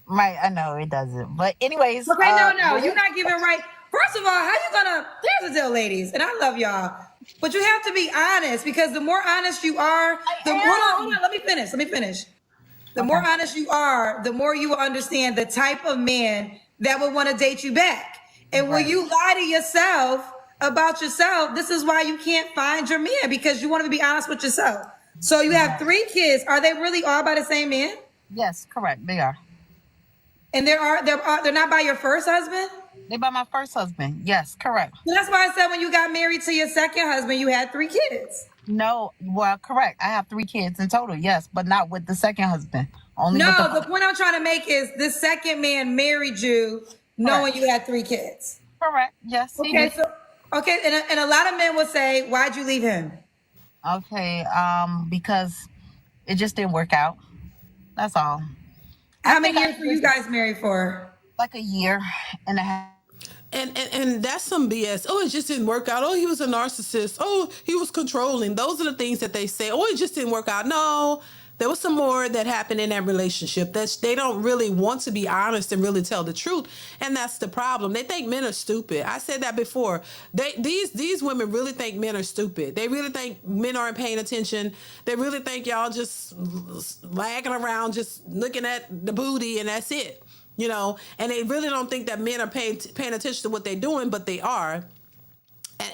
S5: Right, I know it doesn't. But anyways.
S4: Okay, no, you're not giving right. First of all, how you gonna? Here's the deal, ladies, and I love y'all, but you have to be honest because the more honest you are, hold on, let me finish. The more honest you are, the more you will understand the type of man that would want to date you back. And when you lie to yourself about yourself, this is why you can't find your man because you want to be honest with yourself. So you have 3 kids. Are they really all by the same man?
S5: Yes, correct. They are.
S4: And they're not by your first husband?
S5: They by my first husband. Yes, correct.
S4: So that's why I said when you got married to your second husband, you had 3 kids.
S5: No, well, correct. I have 3 kids in total, yes, but not with the second husband. Only with
S4: No, the point I'm trying to make is this second man married you knowing you had 3 kids.
S5: Correct. Yes. He
S4: Okay,
S5: did.
S4: and a lot of men will say, why'd you leave him?
S5: Okay, because it just didn't work out. That's all.
S4: How many years were you guys married for?
S5: Like a year and a half.
S1: And that's some BS. Oh, it just didn't work out. Oh, he was a narcissist. Oh, he was controlling. Those are the things that they say. Oh, it just didn't work out. No, there was some more that happened in that relationship. That they don't really want to be honest and really tell the truth, and that's the problem. They think men are stupid. I said that before. These women really think men are stupid. They really think men aren't paying attention. They really think y'all just lagging around, just looking at the booty, and that's it. And they really don't think that men are paying attention to what they're doing, but they are.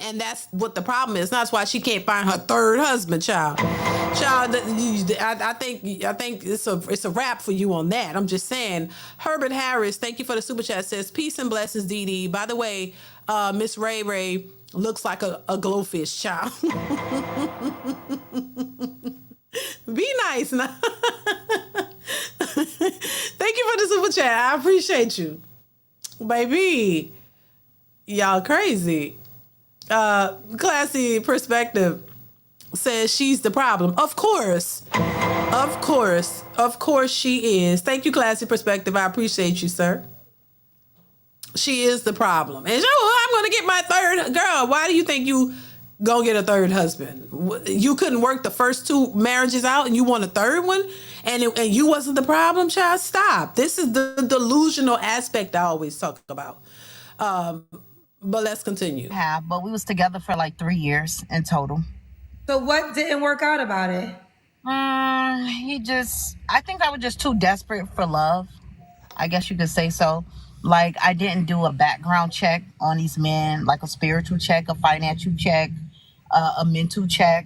S1: And that's what the problem is. That's why she can't find her third husband, child. I think it's a wrap for you on that. I'm just saying. Herbert Harris, thank you for the super chat. Says peace and blessings, DeeDee. By the way, Miss Raye looks like a glowfish, child. Be nice now. Thank you for the super chat. I appreciate you. Baby, y'all crazy. Classy Perspective says she's the problem. Of course she is. Thank you, Classy Perspective. I appreciate you, sir. She is the problem. And I'm going to get my third. Girl, why do you think you gonna get a third husband? You couldn't work the first 2 marriages out and you want a third one? And you wasn't the problem, child? Stop. This is the delusional aspect I always talk about. But let's continue.
S5: But we was together for like 3 years in total.
S4: So what didn't work out about it?
S5: I think I was just too desperate for love. I guess you could say so. Like, I didn't do a background check on these men, like a spiritual check, a financial check, a mental check.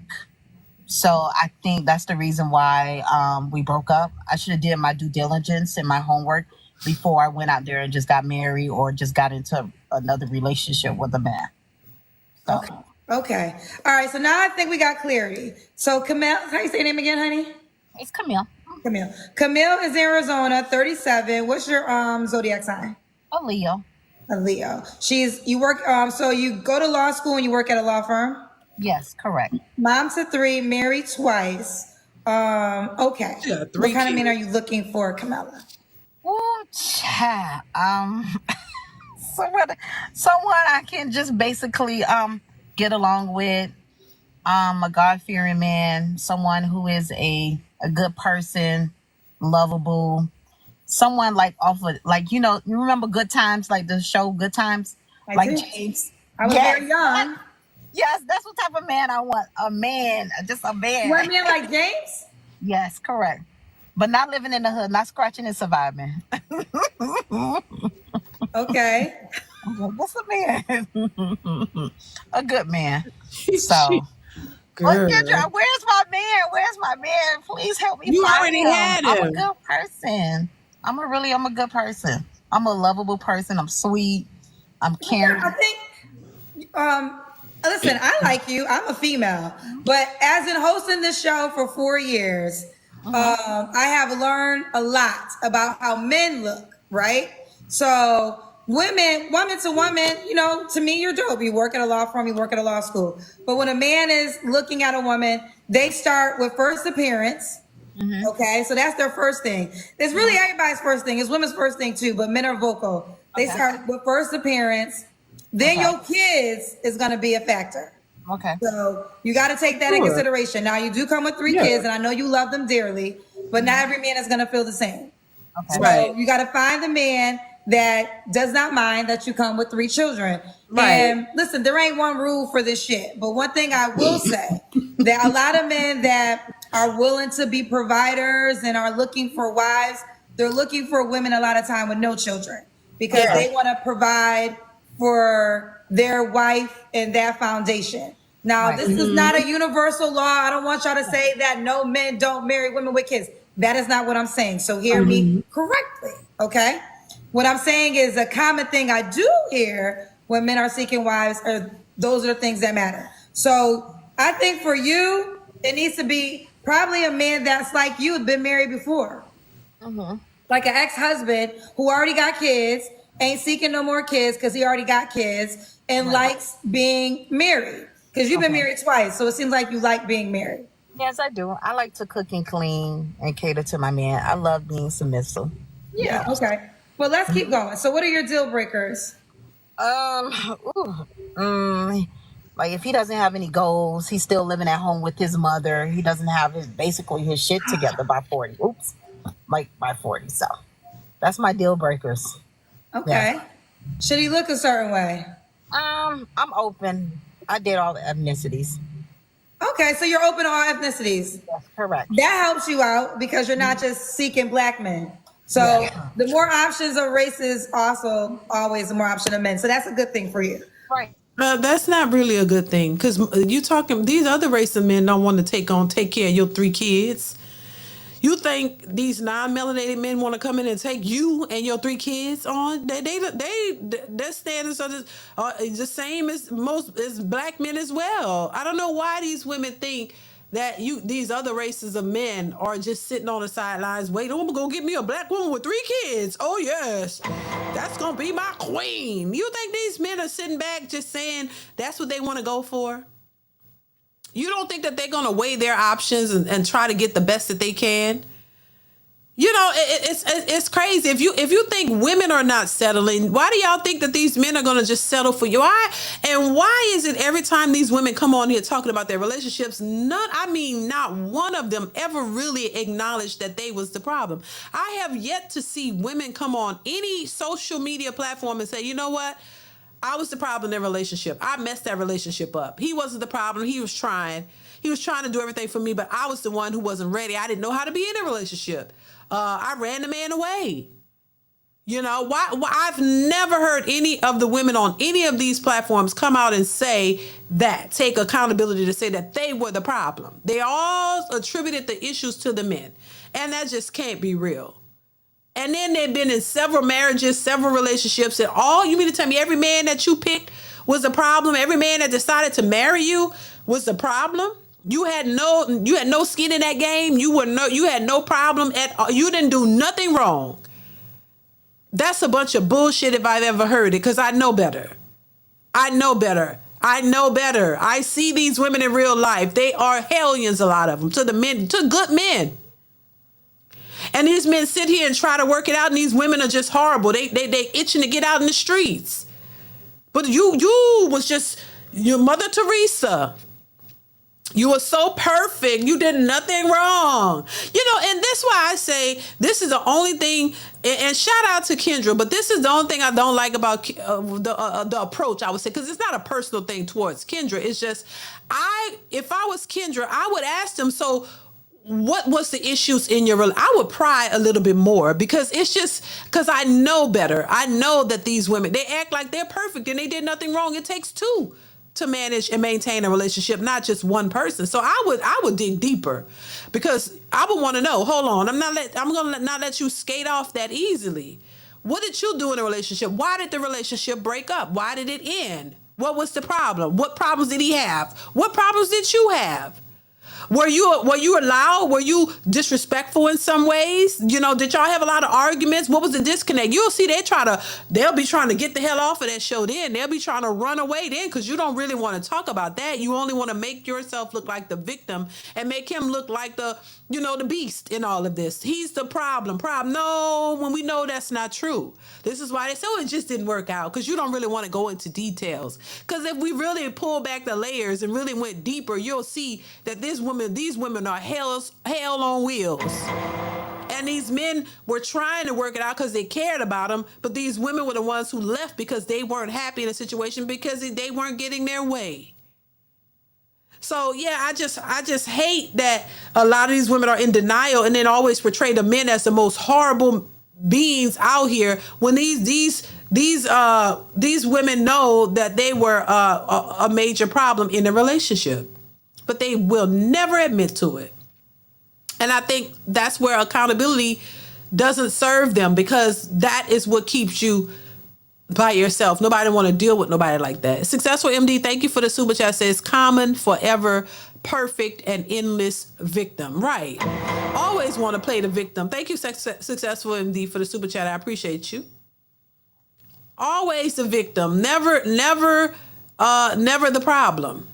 S5: So I think that's the reason why we broke up. I should have did my due diligence and my homework before I went out there and just got married or just got into another relationship with a man. So.
S4: Okay. All right. So now I think we got clarity. So Camille, how you say your name again, honey?
S5: It's Camille.
S4: Camille is in Arizona, 37. What's your zodiac sign?
S5: A Leo.
S4: A Leo. You work. So you go to law school and you work at a law firm.
S5: Yes, correct.
S4: Mom to 3, married twice. Okay.
S1: Yeah, 3
S4: what kind of
S1: kids.
S4: man are you looking for, Camilla?
S5: Oh, child. Someone I can just basically get along with. A God-fearing man, someone who is a good person, lovable, someone like you remember Good Times, like the show Good Times,
S4: I do.
S5: James.
S4: I was very young.
S5: Yes, that's what type of man I want. A man, just a man.
S4: You want a man like James?
S5: Yes, correct. But not living in the hood, not scratching and surviving.
S4: Okay.
S5: What's a man? A good man. So. Kendra, where's my man? Please help me.
S1: You
S5: find
S1: already
S5: him.
S1: had
S5: I'm a
S1: him.
S5: good person. I'm a good person. I'm a lovable person. I'm sweet. I'm caring.
S4: I think Listen, I like you. I'm a female, but as in hosting this show for 4 years, I have learned a lot about how men look. Right? So woman to woman, you know, to me, you're dope. You work at a law firm, you work at a law school. But when a man is looking at a woman, they start with first appearance. Okay, so that's their first thing. It's really everybody's first thing. It's women's first thing too, but men are vocal. They start with first appearance. Then your kids is going to be a factor.
S5: Okay.
S4: So you got to take that in consideration. Now you do come with 3 kids, and I know you love them dearly, but not every man is going to feel the same.
S5: Okay.
S4: So you got to find the man that does not mind that you come with 3 children.
S1: Right.
S4: And listen, there ain't one rule for this shit. But one thing I will say, that a lot of men that are willing to be providers and are looking for wives, they're looking for women a lot of time with no children because they want to provide for their wife and that foundation. Now, this is not a universal law. I don't want y'all to say that no men don't marry women with kids. That is not what I'm saying. So hear me correctly, okay? What I'm saying is a common thing I do hear when men are seeking wives are those are the things that matter. So I think for you, it needs to be probably a man that's like you, had been married before. Like an ex-husband who already got kids, ain't seeking no more kids because he already got kids and likes being married. Because you've been married twice, so it seems like you like being married.
S5: Yes, I do. I like to cook and clean and cater to my man. I love being submissive.
S4: Yeah, okay. Well, let's keep going. So what are your deal breakers?
S5: Like if he doesn't have any goals, he's still living at home with his mother. He doesn't have basically his shit together by 40. Oops. Like by 40. So that's my deal breakers.
S4: Okay.
S5: Yeah.
S4: Should he look a certain way?
S5: I'm open. I did all the ethnicities.
S4: Okay, so you're open to all ethnicities.
S5: That's correct.
S4: That helps you out because you're not just seeking black men. So the more options of races, also always the more option of men. So that's a good thing for you.
S5: Right.
S1: That's not really a good thing because you talking these other race of men don't want to take care of your 3 kids. You think these non-melanated men want to come in and take you and your 3 kids on? Their standards are the same as black men as well. I don't know why these women think that these other races of men are just sitting on the sidelines waiting. I'm gonna get me a black woman with 3 kids. Oh yes, that's gonna be my queen. You think these men are sitting back just saying that's what they want to go for? You don't think that they're going to weigh their options and try to get the best that they can? You know, it's crazy. If you think women are not settling, why do y'all think that these men are going to just settle for you? Why is it every time these women come on here talking about their relationships, not one of them ever really acknowledged that they was the problem? I have yet to see women come on any social media platform and say, you know what? I was the problem in their relationship. I messed that relationship up. He wasn't the problem. He was trying. He was trying to do everything for me, but I was the one who wasn't ready. I didn't know how to be in a relationship. I ran the man away. You know, why? I've never heard any of the women on any of these platforms come out and say that, take accountability to say that they were the problem. They all attributed the issues to the men, and that just can't be real. And then they've been in several marriages, several relationships, and you mean to tell me every man that you picked was the problem? Every man that decided to marry you was the problem? You had no skin in that game. You had no problem at all. You didn't do nothing wrong. That's a bunch of bullshit if I've ever heard it, because I know better. I know better. I see these women in real life. They are hellions, a lot of them, to good men. And these men sit here and try to work it out, and these women are just horrible. They itching to get out in the streets. But you was just your Mother Teresa. You were so perfect. You did nothing wrong. You know, and that's why I say this is the only thing, and shout out to Kendra, but this is the only thing I don't like about the approach, I would say, because it's not a personal thing towards Kendra. It's just, if I was Kendra, I would ask them, so what was the issues in your relationship? I would pry a little bit more, because it's just because I know better. I know that these women, they act like they're perfect and they did nothing wrong. It takes 2 to manage and maintain a relationship, not just one person. So I would dig deeper, because I would want to know, hold on, I'm gonna not let you skate off that easily. What did you do in a relationship? Why did the relationship break up? Why did it end? What was the problem? What problems did he have? What problems did you have? Were you allowed? Were you disrespectful in some ways? You know, did y'all have a lot of arguments? What was the disconnect? You'll see they'll be trying to get the hell off of that show then. They'll be trying to run away then because you don't really want to talk about that. You only want to make yourself look like the victim and make him look like the beast in all of this. He's the problem. No, when we know that's not true. This is why they say, it just didn't work out, because you don't really want to go into details. Because if we really pull back the layers and really went deeper, you'll see that these women are hell on wheels. And these men were trying to work it out because they cared about them, but these women were the ones who left because they weren't happy in a situation because they weren't getting their way. So yeah, I just hate that a lot of these women are in denial and then always portray the men as the most horrible beings out here when these women know that they were a major problem in the relationship, but they will never admit to it. And I think that's where accountability doesn't serve them, because that is what keeps you by yourself. Nobody want to deal with nobody like that. Successful MD, thank you for the super chat. Says common, forever, perfect, and endless victim. Right. Always want to play the victim. Thank you, Successful MD, for the super chat. I appreciate you. Always the victim. Never the problem.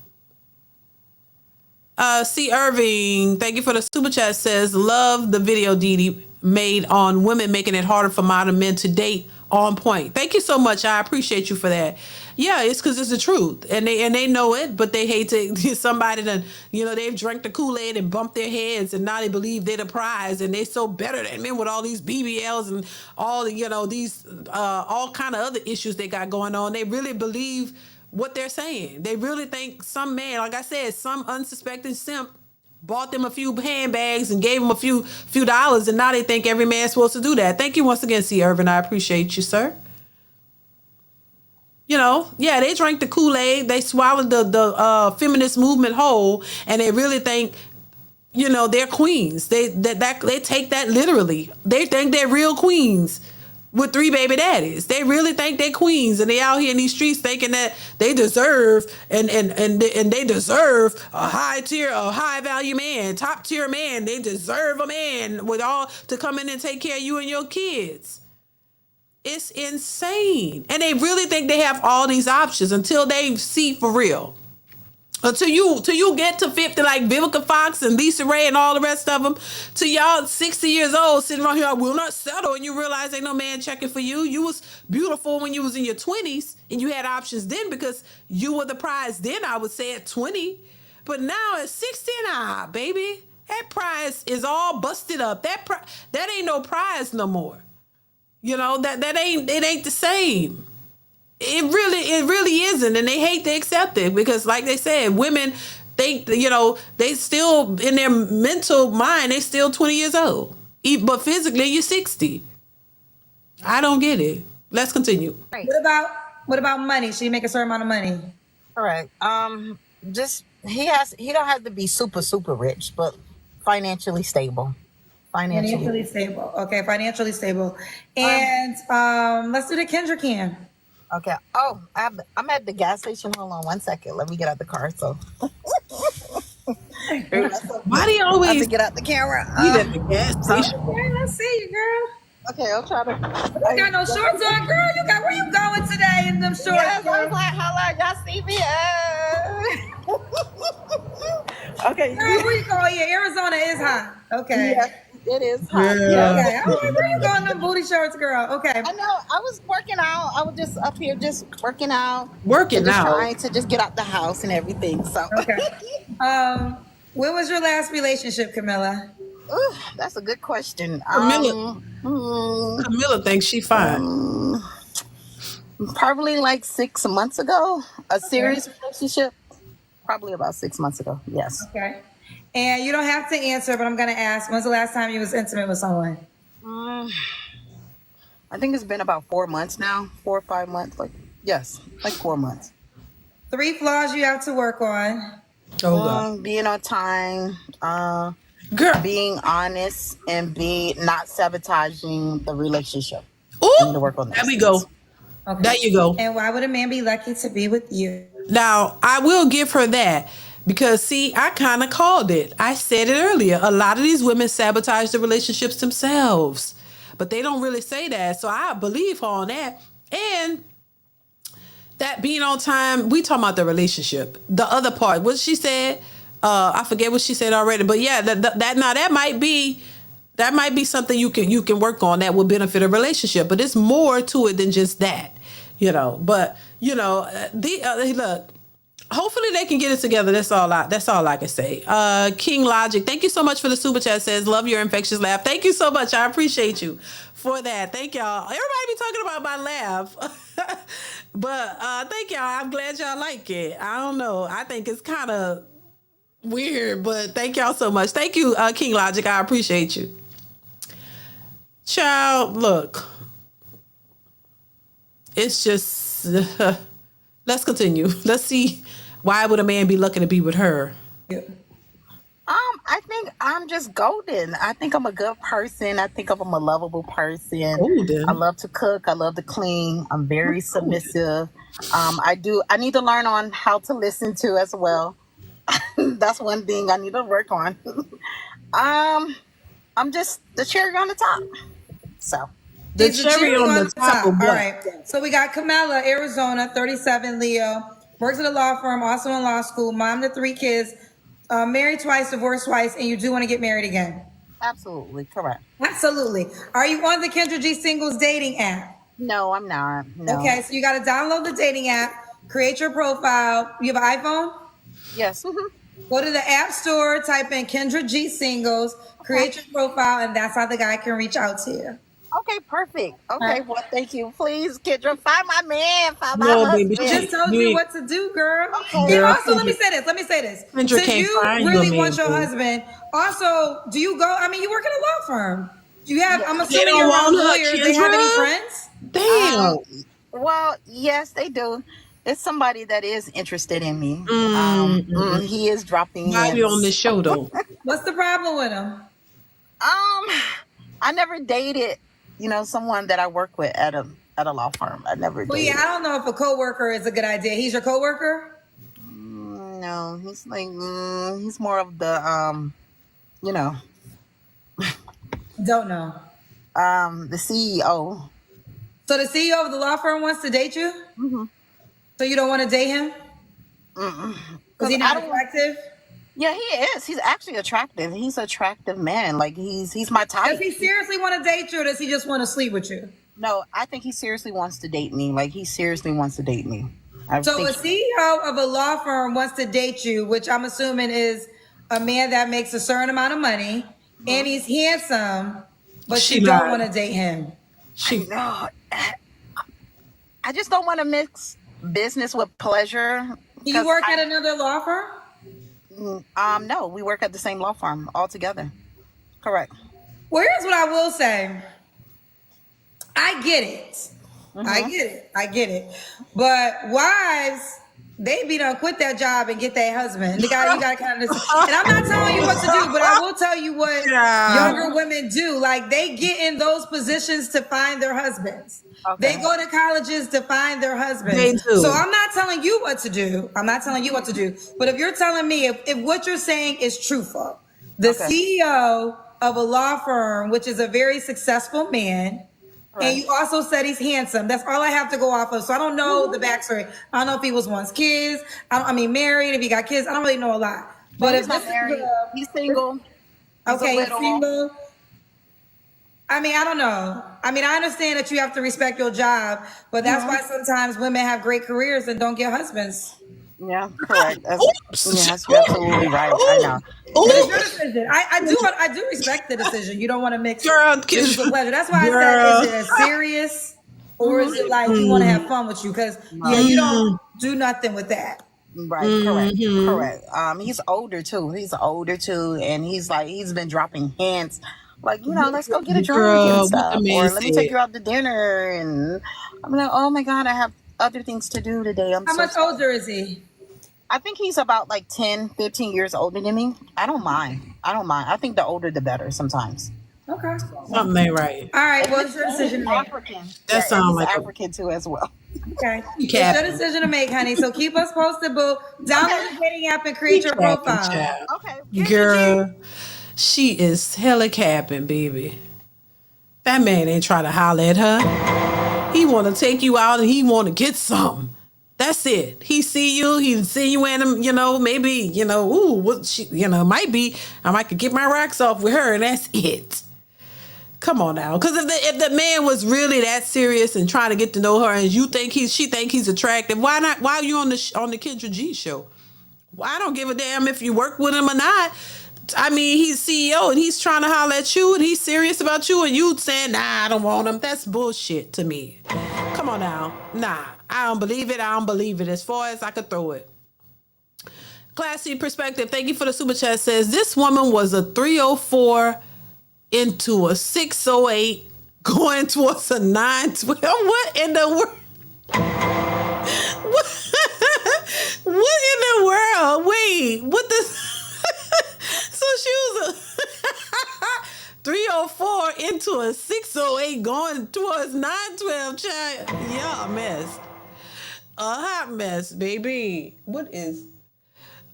S1: C. Irving, thank you for the super chat. Says, love the video DeeDee made on women making it harder for modern men to date. On point. Thank you so much. I appreciate you for that. Yeah, it's because it's the truth, and they know it, but they hate to get somebody that they've drank the Kool-Aid and bumped their heads, and now they believe they're the prize, and they're so better than men with all these BBLs and all these all kind of other issues they got going on. They really believe what they're saying. They really think some man, like I said, some unsuspecting simp bought them a few handbags and gave them a few dollars, and now they think every man's supposed to do that. Thank you once again, C. Irvin. I appreciate you, sir. They drank the Kool-Aid, they swallowed the feminist movement whole, and they really think, they're queens. They take that literally. They think they're real queens with 3 baby daddies. They really think they're queens, and they out here in these streets thinking that they deserve and they deserve a high value man, top tier man. They deserve a man with all to come in and take care of you and your kids. It's insane. And they really think they have all these options until they see for real. Until you get to 50 like Vivica Fox and LisaRaye and all the rest of them, till y'all 60 years old sitting around here, I will not settle, and you realize ain't no man checking for you. You was beautiful when you was in your 20s and you had options then because you were the prize then, I would say, at 20. But now at 60, baby, that prize is all busted up. That ain't no prize no more. It ain't the same. It really isn't, and they hate to accept it because, like they said, women think they still in their mental mind they still 20 years old, but physically you're 60. I don't get it. Let's continue.
S5: Right.
S4: What about money? Should he make a certain amount of money?
S5: Correct. Just he don't have to be super rich, but financially stable.
S4: Financially stable. Okay, financially stable. And let's do the Kendra can.
S5: Okay. Oh, I'm at the gas station. Hold on 1 second. Let me get out the car. So
S1: Why do you always
S5: I have to get out the camera?
S1: eat at the gas station?
S4: Okay, let's see you, girl.
S5: Okay, I'll try to.
S4: You got no shorts on, girl. Where you going today in them shorts?
S5: Yes, I was like, hello, y'all see me? Okay.
S4: Girl, where you going? Yeah, Arizona is hot. Okay.
S5: Yeah, it is hot.
S1: Yeah.
S5: Yeah.
S4: Okay. I'm like, where you going in them booty shorts, girl? Okay.
S5: I know. I was working out. I was just up here, just working out.
S1: Working
S5: just
S1: out.
S5: trying to just get out the house and everything. So.
S4: Okay. When was your last relationship, Camilla?
S5: Ooh, that's a good question.
S1: Camilla thinks she fine.
S5: Probably like 6 months ago. A serious relationship. Probably about 6 months ago. Yes.
S4: Okay. And you don't have to answer, but I'm going to ask, when's the last time you was intimate with someone?
S5: I think it's been about 4 months now. 4 or 5 months. Like 4 months.
S4: 3 flaws you have to work on.
S1: Oh God.
S5: Being on time.
S1: Girl.
S5: Being honest and not sabotaging the relationship.
S1: Ooh,
S5: I need to work on that.
S1: there we go.
S4: Okay.
S1: There you go.
S4: And why would a man be lucky to be with you?
S1: Now, I will give her that because, see, I kind of called it. I said it earlier. A lot of these women sabotage the relationships themselves, but they don't really say that. So I believe her on that. And that being on time, we talking about the relationship. The other part, what she said, I forget what she said already, but yeah, that might be something you can work on that will benefit a relationship. But it's more to it than just that, you know. But you know, look. Hopefully they can get it together. That's all I can say. King Logic, thank you so much for the super chat. Says love your infectious laugh. Thank you so much. I appreciate you for that. Thank y'all. Everybody be talking about my laugh, but thank y'all. I'm glad y'all like it. I don't know. I think it's kind of weird, but thank y'all so much. Thank you, King Logic. I appreciate you. Child, look, it's just. Let's continue. Let's see. Why would a man be lucky to be with her?
S5: I think I'm just golden. I think I'm a good person. I think I'm a lovable person.
S1: Golden?
S5: I love to cook. I love to clean. I'm very submissive. I need to learn on how to listen to as well. That's one thing I need to work on. I'm just the cherry on the top. So
S1: The
S4: She's
S1: cherry on the top of
S4: All
S1: what?
S4: right. So we got Camilla, Arizona, 37, Leo. Works at a law firm, also in law school. Mom to 3 kids. Married twice, divorced twice, and you do want to get married again.
S5: absolutely correct.
S4: Absolutely. Are you on the Kendra G Singles dating app?
S5: No, I'm not. No.
S4: Okay, so you got to download the dating app, create your profile. You have an iPhone?
S5: Yes.
S4: Go to the App Store, type in Kendra G Singles, create your profile, and that's how the guy can reach out to you.
S5: Okay, perfect. Okay,
S4: Alright.
S5: well, thank you. Please, Kendra, find my man, find my
S1: No,
S5: husband.
S1: baby,
S4: I just told you what to do, girl.
S5: Okay.
S4: And also, let me say this.
S1: Kendra
S4: Since
S1: can't
S4: you
S1: find you a
S4: really
S1: man,
S4: want your
S1: babe.
S4: husband, also, do you go? I mean, you work in a law firm. Do you have? I'm
S1: They
S4: assuming
S1: don't
S4: you're around
S1: want her,
S4: lawyers. They have any
S1: Kendra?
S4: friends?
S1: Damn.
S5: Well, yes, they do. It's somebody that is interested in me. He is dropping
S1: Why you on
S5: hints.
S1: this show though?
S4: What's the problem with him?
S5: I never dated, someone that I work with at a law firm. I never
S4: Well,
S5: dated.
S4: yeah, I don't know if a coworker is a good idea. He's your coworker?
S5: No, he's like he's more of the
S4: Don't know.
S5: the CEO.
S4: So the CEO of the law firm wants to date you? So you don't want to date him? Because he's not attractive?
S5: Yeah, he is. He's actually attractive. He's an attractive man. Like he's my type.
S4: Does he seriously want to date you, or does he just want to sleep with you?
S5: No, I think he seriously wants to date me. Like he seriously wants to date me.
S4: So a CEO of a law firm wants to date you, which I'm assuming is a man that makes a certain amount of money, and he's handsome, but
S1: She
S4: you don't
S1: lied.
S4: want to date him.
S5: No, I just don't want to mix business with pleasure.
S4: Do you work at another law firm?
S5: No, we work at the same law firm all together. Correct.
S4: Well, here's what I will say. I get it. I get it. But wives, they be done quit that job and get their husband. You got to kind of. And I'm not telling you what to do, but I will tell you what younger women do. Like they get in those positions to find their husbands.
S5: Okay.
S4: They go to colleges to find their husbands.
S1: They do.
S4: So I'm not telling you what to do. But if you're telling me if what you're saying is truthful, the CEO of a law firm, which is a very successful man, and you also said he's handsome. That's all I have to go off of. So I don't know the backstory. I don't know if he was once kids. Married. If he got kids, I don't really know a lot. But
S5: he's not married. He's single.
S4: He's single. I mean, I don't know. I mean, I understand that you have to respect your job, but that's why sometimes women have great careers and don't get husbands.
S5: Yeah, correct. Yes, you're absolutely right. I know.
S4: But it's your decision. I do respect the decision. You don't want to mix business with pleasure. That's why I said, is it as serious or is it like you want to have fun with you? Because you don't do nothing with that.
S5: Right, correct. He's older too. And he's been dropping hints. Like, let's go get a drink and stuff. Or let me take you out to dinner. And I'm like, oh my God, I have other things to do today.
S4: How much older is he?
S5: I think he's about like 10, 15 years older than me. I don't mind. I think the older the better sometimes.
S4: Okay.
S1: Something ain't right.
S4: All right. Well, it's your decision to make.
S5: African.
S1: That sounds like
S5: African too as well.
S4: Okay.
S1: You
S4: It's your
S1: capping.
S4: decision to make, honey. So keep us posted, boo. Download the dating app and create
S1: You
S4: your
S1: capping,
S4: profile.
S1: child.
S5: Okay.
S1: Girl, she is hella capping, baby. That man ain't trying to holler at her. He want to take you out and he want to get something. That's it. He see you. He see you in him. You know, maybe. You know. Ooh, what she. You know, might be. I might could get my rocks off with her, and that's it. Come on now, because if the man was really that serious and trying to get to know her, and you think she think he's attractive, why not? Why are you on the Kendra G show? Well, I don't give a damn if you work with him or not. I mean, he's CEO and he's trying to holler at you and he's serious about you and you saying, nah, I don't want him. That's bullshit to me. Come on now. Nah, I don't believe it. I don't believe it as far as I could throw it. Classy Perspective, thank you for the super chat. Says, this woman was a 304 into a 608 going towards a 912. What in the world? What in the world? Wait, what the... So she was a 304 into a 608 going towards 912, child. Yeah, a mess. A hot mess, baby. What is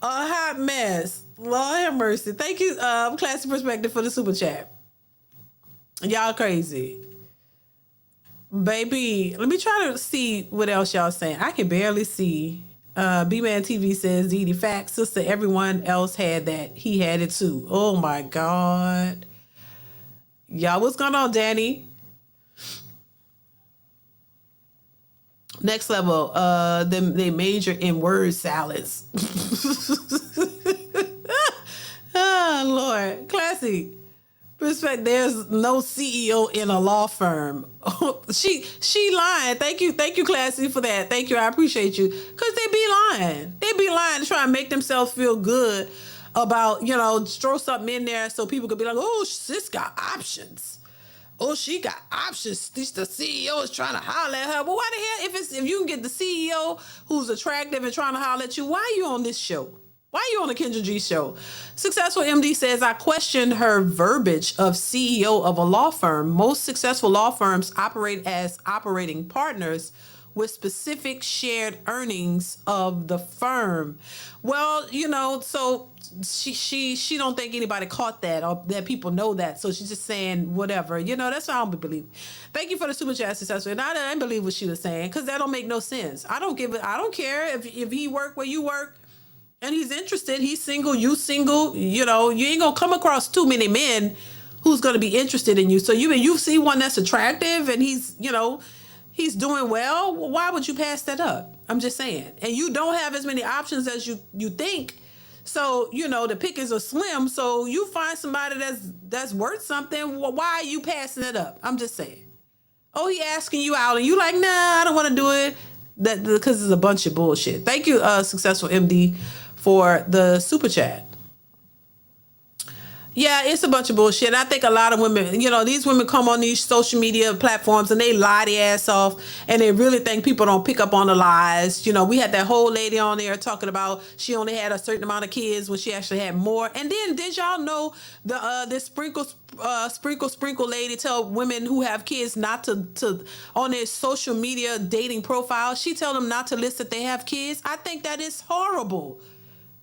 S1: a hot mess? Lord have mercy. Thank you, Classy Perspective, for the super chat. Y'all crazy. Baby, let me try to see what else y'all saying. I can barely see. B-Man TV says, DeeDee, facts, sister, everyone else had that. He had it too. Oh my God. Y'all, what's going on, Danny? Next level, they major in word salads. Oh, Lord. Classy. Respect, there's no CEO in a law firm. She lying. Thank you, Classy, for that. Thank you, I appreciate you. Cause they be lying. They be lying to try and make themselves feel good about, you know, throw something in there so people could be like, oh, sis got options. Oh, she got options. The CEO is trying to holler at her. Well, why the hell, if you can get the CEO who's attractive and trying to holler at you, why are you on this show? Why are you on the Kendra G show? Successful MD says, I questioned her verbiage of CEO of a law firm. Most successful law firms operate as operating partners with specific shared earnings of the firm. Well, you know, so she don't think anybody caught that or that people know that. So she's just saying whatever. You know, that's what I don't believe. Thank you for the super chat, Successful. And I didn't believe what she was saying because that don't make no sense. I don't care if he work where you work. And he's interested. He's single. You single. You know, you ain't gonna come across too many men who's gonna be interested in you. So you see one that's attractive and he's, you know, he's doing well. Why would you pass that up? I'm just saying. And you don't have as many options as you think. So, you know, the pickings are slim. So you find somebody that's worth something. Why are you passing it up? I'm just saying. Oh, he asking you out and you like, nah, I don't want to do it. That because it's a bunch of bullshit. Thank you, Successful MD, for the super chat. Yeah, it's a bunch of bullshit. I think a lot of women, you know, these women come on these social media platforms and they lie their ass off and they really think people don't pick up on the lies. You know, we had that whole lady on there talking about she only had a certain amount of kids when she actually had more. And then did y'all know this sprinkle lady tell women who have kids not to on their social media dating profile, she tell them not to list that they have kids? I think that is horrible.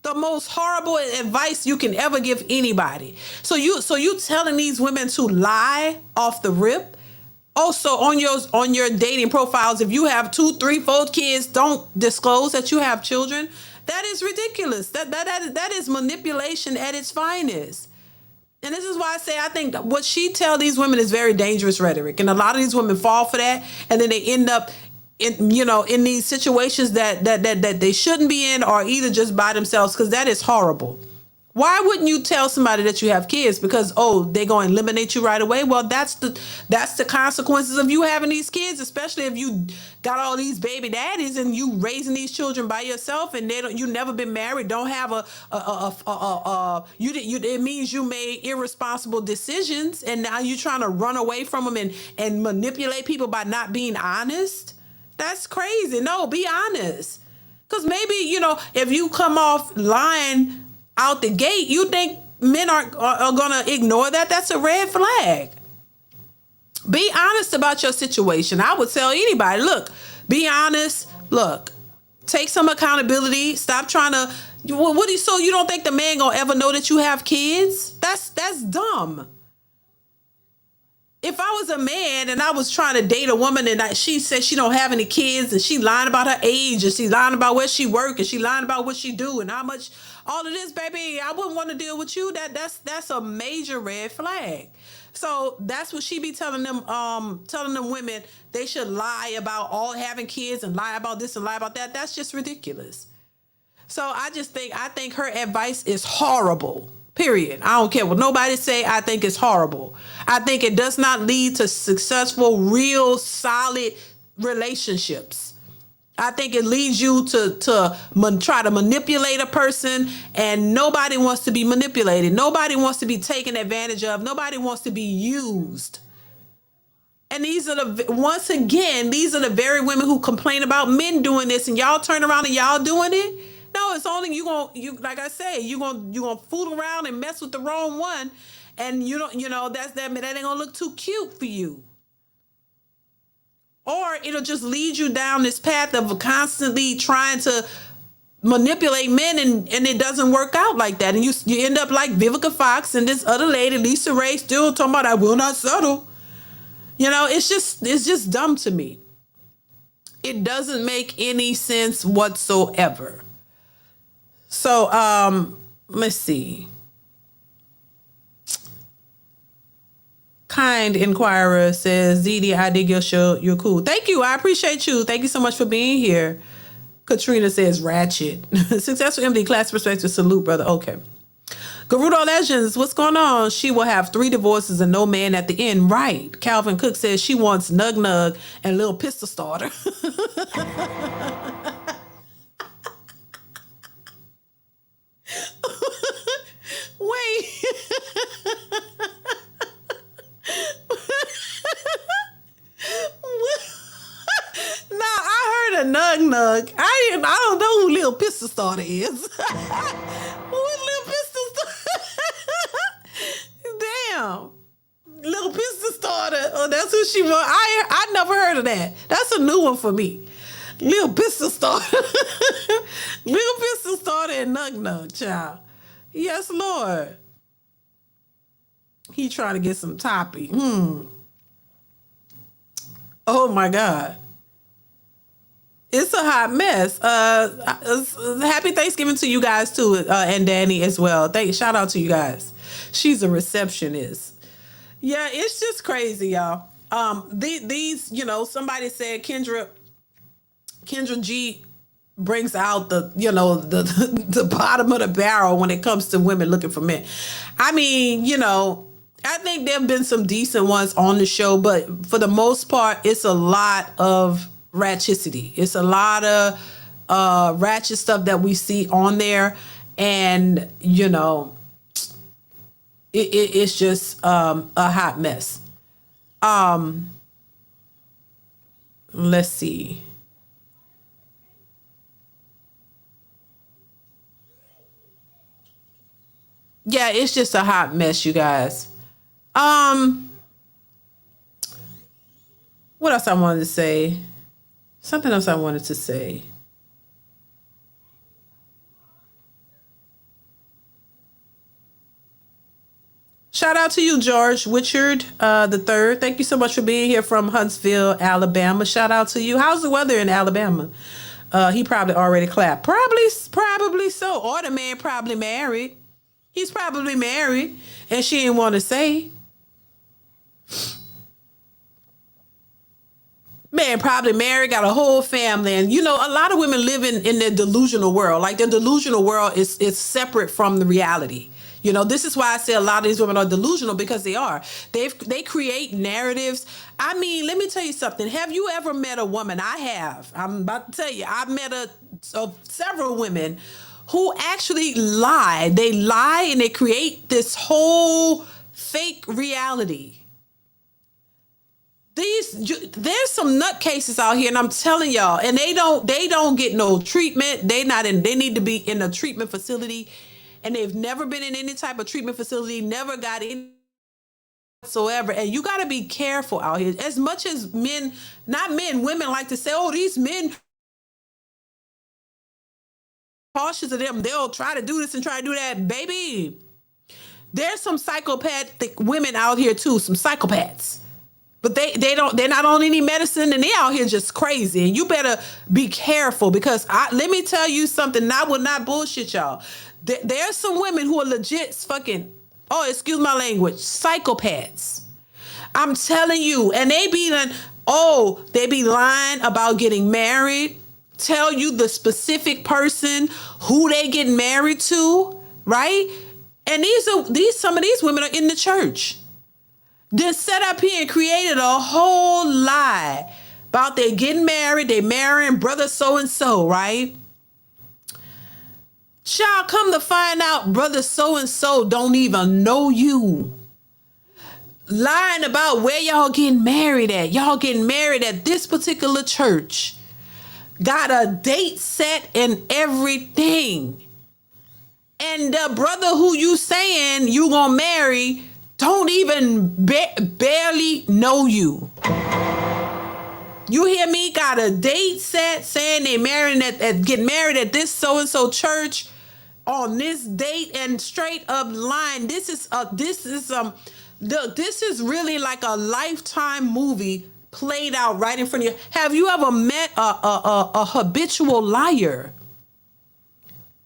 S1: The most horrible advice you can ever give anybody. So you telling these women to lie off the rip? Also on your dating profiles, if you have 2, 3, 4 kids, don't disclose that you have children. That is ridiculous. That is manipulation at its finest. And this is why I say I think what she tell these women is very dangerous rhetoric, and a lot of these women fall for that, and then they end up in these situations that they shouldn't be in, or either just by themselves, because that is horrible. Why wouldn't you tell somebody that you have kids? Because they're going to eliminate you right away. Well, that's the consequences of you having these kids, especially if you got all these baby daddies and you raising these children by yourself, and you never been married, don't have it means you made irresponsible decisions, and now you're trying to run away from them and manipulate people by not being honest. That's crazy. No, be honest. Because maybe, if you come off lying out the gate, you think men are going to ignore that, that's a red flag. Be honest about your situation. I would tell anybody, look, be honest. Look, take some accountability. Stop trying to, what do you, so you don't think the man going to ever know that you have kids? That's dumb. If I was a man and I was trying to date a woman and she said she don't have any kids and she lying about her age and she lying about where she work and she lying about what she do and how much all of this, baby, I wouldn't want to deal with you. That's a major red flag. So that's what she be telling them women they should lie about all having kids and lie about this and lie about that. That's just ridiculous. So I think her advice is horrible. Period. I don't care what nobody say. I think it's horrible. I think it does not lead to successful, real, solid relationships. I think it leads you to try to manipulate a person, and nobody wants to be manipulated. Nobody wants to be taken advantage of. Nobody wants to be used. And these are the very women who complain about men doing this, and y'all turn around and y'all doing it. No, it's only like I say, you gonna fool around and mess with the wrong one, and that ain't gonna look too cute for you. Or it'll just lead you down this path of constantly trying to manipulate men, and it doesn't work out like that. And you end up like Vivica Fox and this other lady, LisaRaye, still talking about I will not settle. It's just dumb to me. It doesn't make any sense whatsoever. So, let's see. Kind Inquirer says, DeeDee, I dig your show. You're cool. Thank you. I appreciate you. Thank you so much for being here. Katrina says, ratchet. Successful MD class perspective. Salute, brother. Okay. Garudo Legends, what's going on? She will have 3 divorces and no man at the end. Right. Calvin Cook says she wants Nug Nug and Little Pistol Starter. Wait. Nah, I heard a Nug Nug. I don't know who Little Pistol Starter is. Who's Little Pistol Starter? Damn. Little Pistol Starter. Oh, that's who she was. I never heard of that. That's a new one for me. Little Pistol Starter. Little Pistol Starter and Nug Nug, child. Yes, Lord. He trying to get some toppy. Oh my God. It's a hot mess. Happy Thanksgiving to you guys too, and Danny as well. Shout out to you guys. She's a receptionist. Yeah, it's just crazy, y'all. These, somebody said Kendra G brings out the bottom of the barrel when it comes to women looking for men. I mean, I think there have been some decent ones on the show, but for the most part, it's a lot of ratchicity. It's a lot of ratchet stuff that we see on there, and it's just a hot mess. Let's see. Yeah, it's just a hot mess, you guys. What else I wanted to say? Something else I wanted to say. Shout out to you, George Witchard the third. Thank you so much for being here from Huntsville, Alabama. Shout out to you. How's the weather in Alabama? He probably already clapped. Probably so. Or the man probably married. He's probably married, and she didn't want to say. Man, probably married, got a whole family. And, a lot of women live in their delusional world. Like, their delusional world is separate from the reality. This is why I say a lot of these women are delusional, because they are. They create narratives. I mean, let me tell you something. Have you ever met a woman? I have. I'm about to tell you. I've met several women who actually lie. They lie and they create this whole fake reality. There's some nutcases out here, and I'm telling y'all, and they don't get no treatment. They need to be in a treatment facility, and they've never been in any type of treatment facility, never got any whatsoever. And you got to be careful out here. As much as men, not men, women like to say, oh, these men, cautious of them, they'll try to do this and try to do that. Baby, there's some psychopathic women out here too, some psychopaths. But they're not on any medicine, and they're out here just crazy. And you better be careful, because let me tell you something, and I will not bullshit y'all. There's some women who are legit fucking, oh, excuse my language, psychopaths. I'm telling you. And they be lying about getting married, tell you the specific person who they get married to, right? And some of these women are in the church. Then set up here and created a whole lie about they getting married, they marrying brother so-and-so, right? Y'all come to find out brother so-and-so don't even know you. Lying about where y'all getting married at. Y'all getting married at this particular church. Got a date set and everything. And the brother who you saying you gonna marry don't even barely know you. You hear me? Got a date set saying they marrying getting married at this so-and-so church on this date, and straight up lying. This is really like a Lifetime movie played out right in front of you. Have you ever met a habitual liar?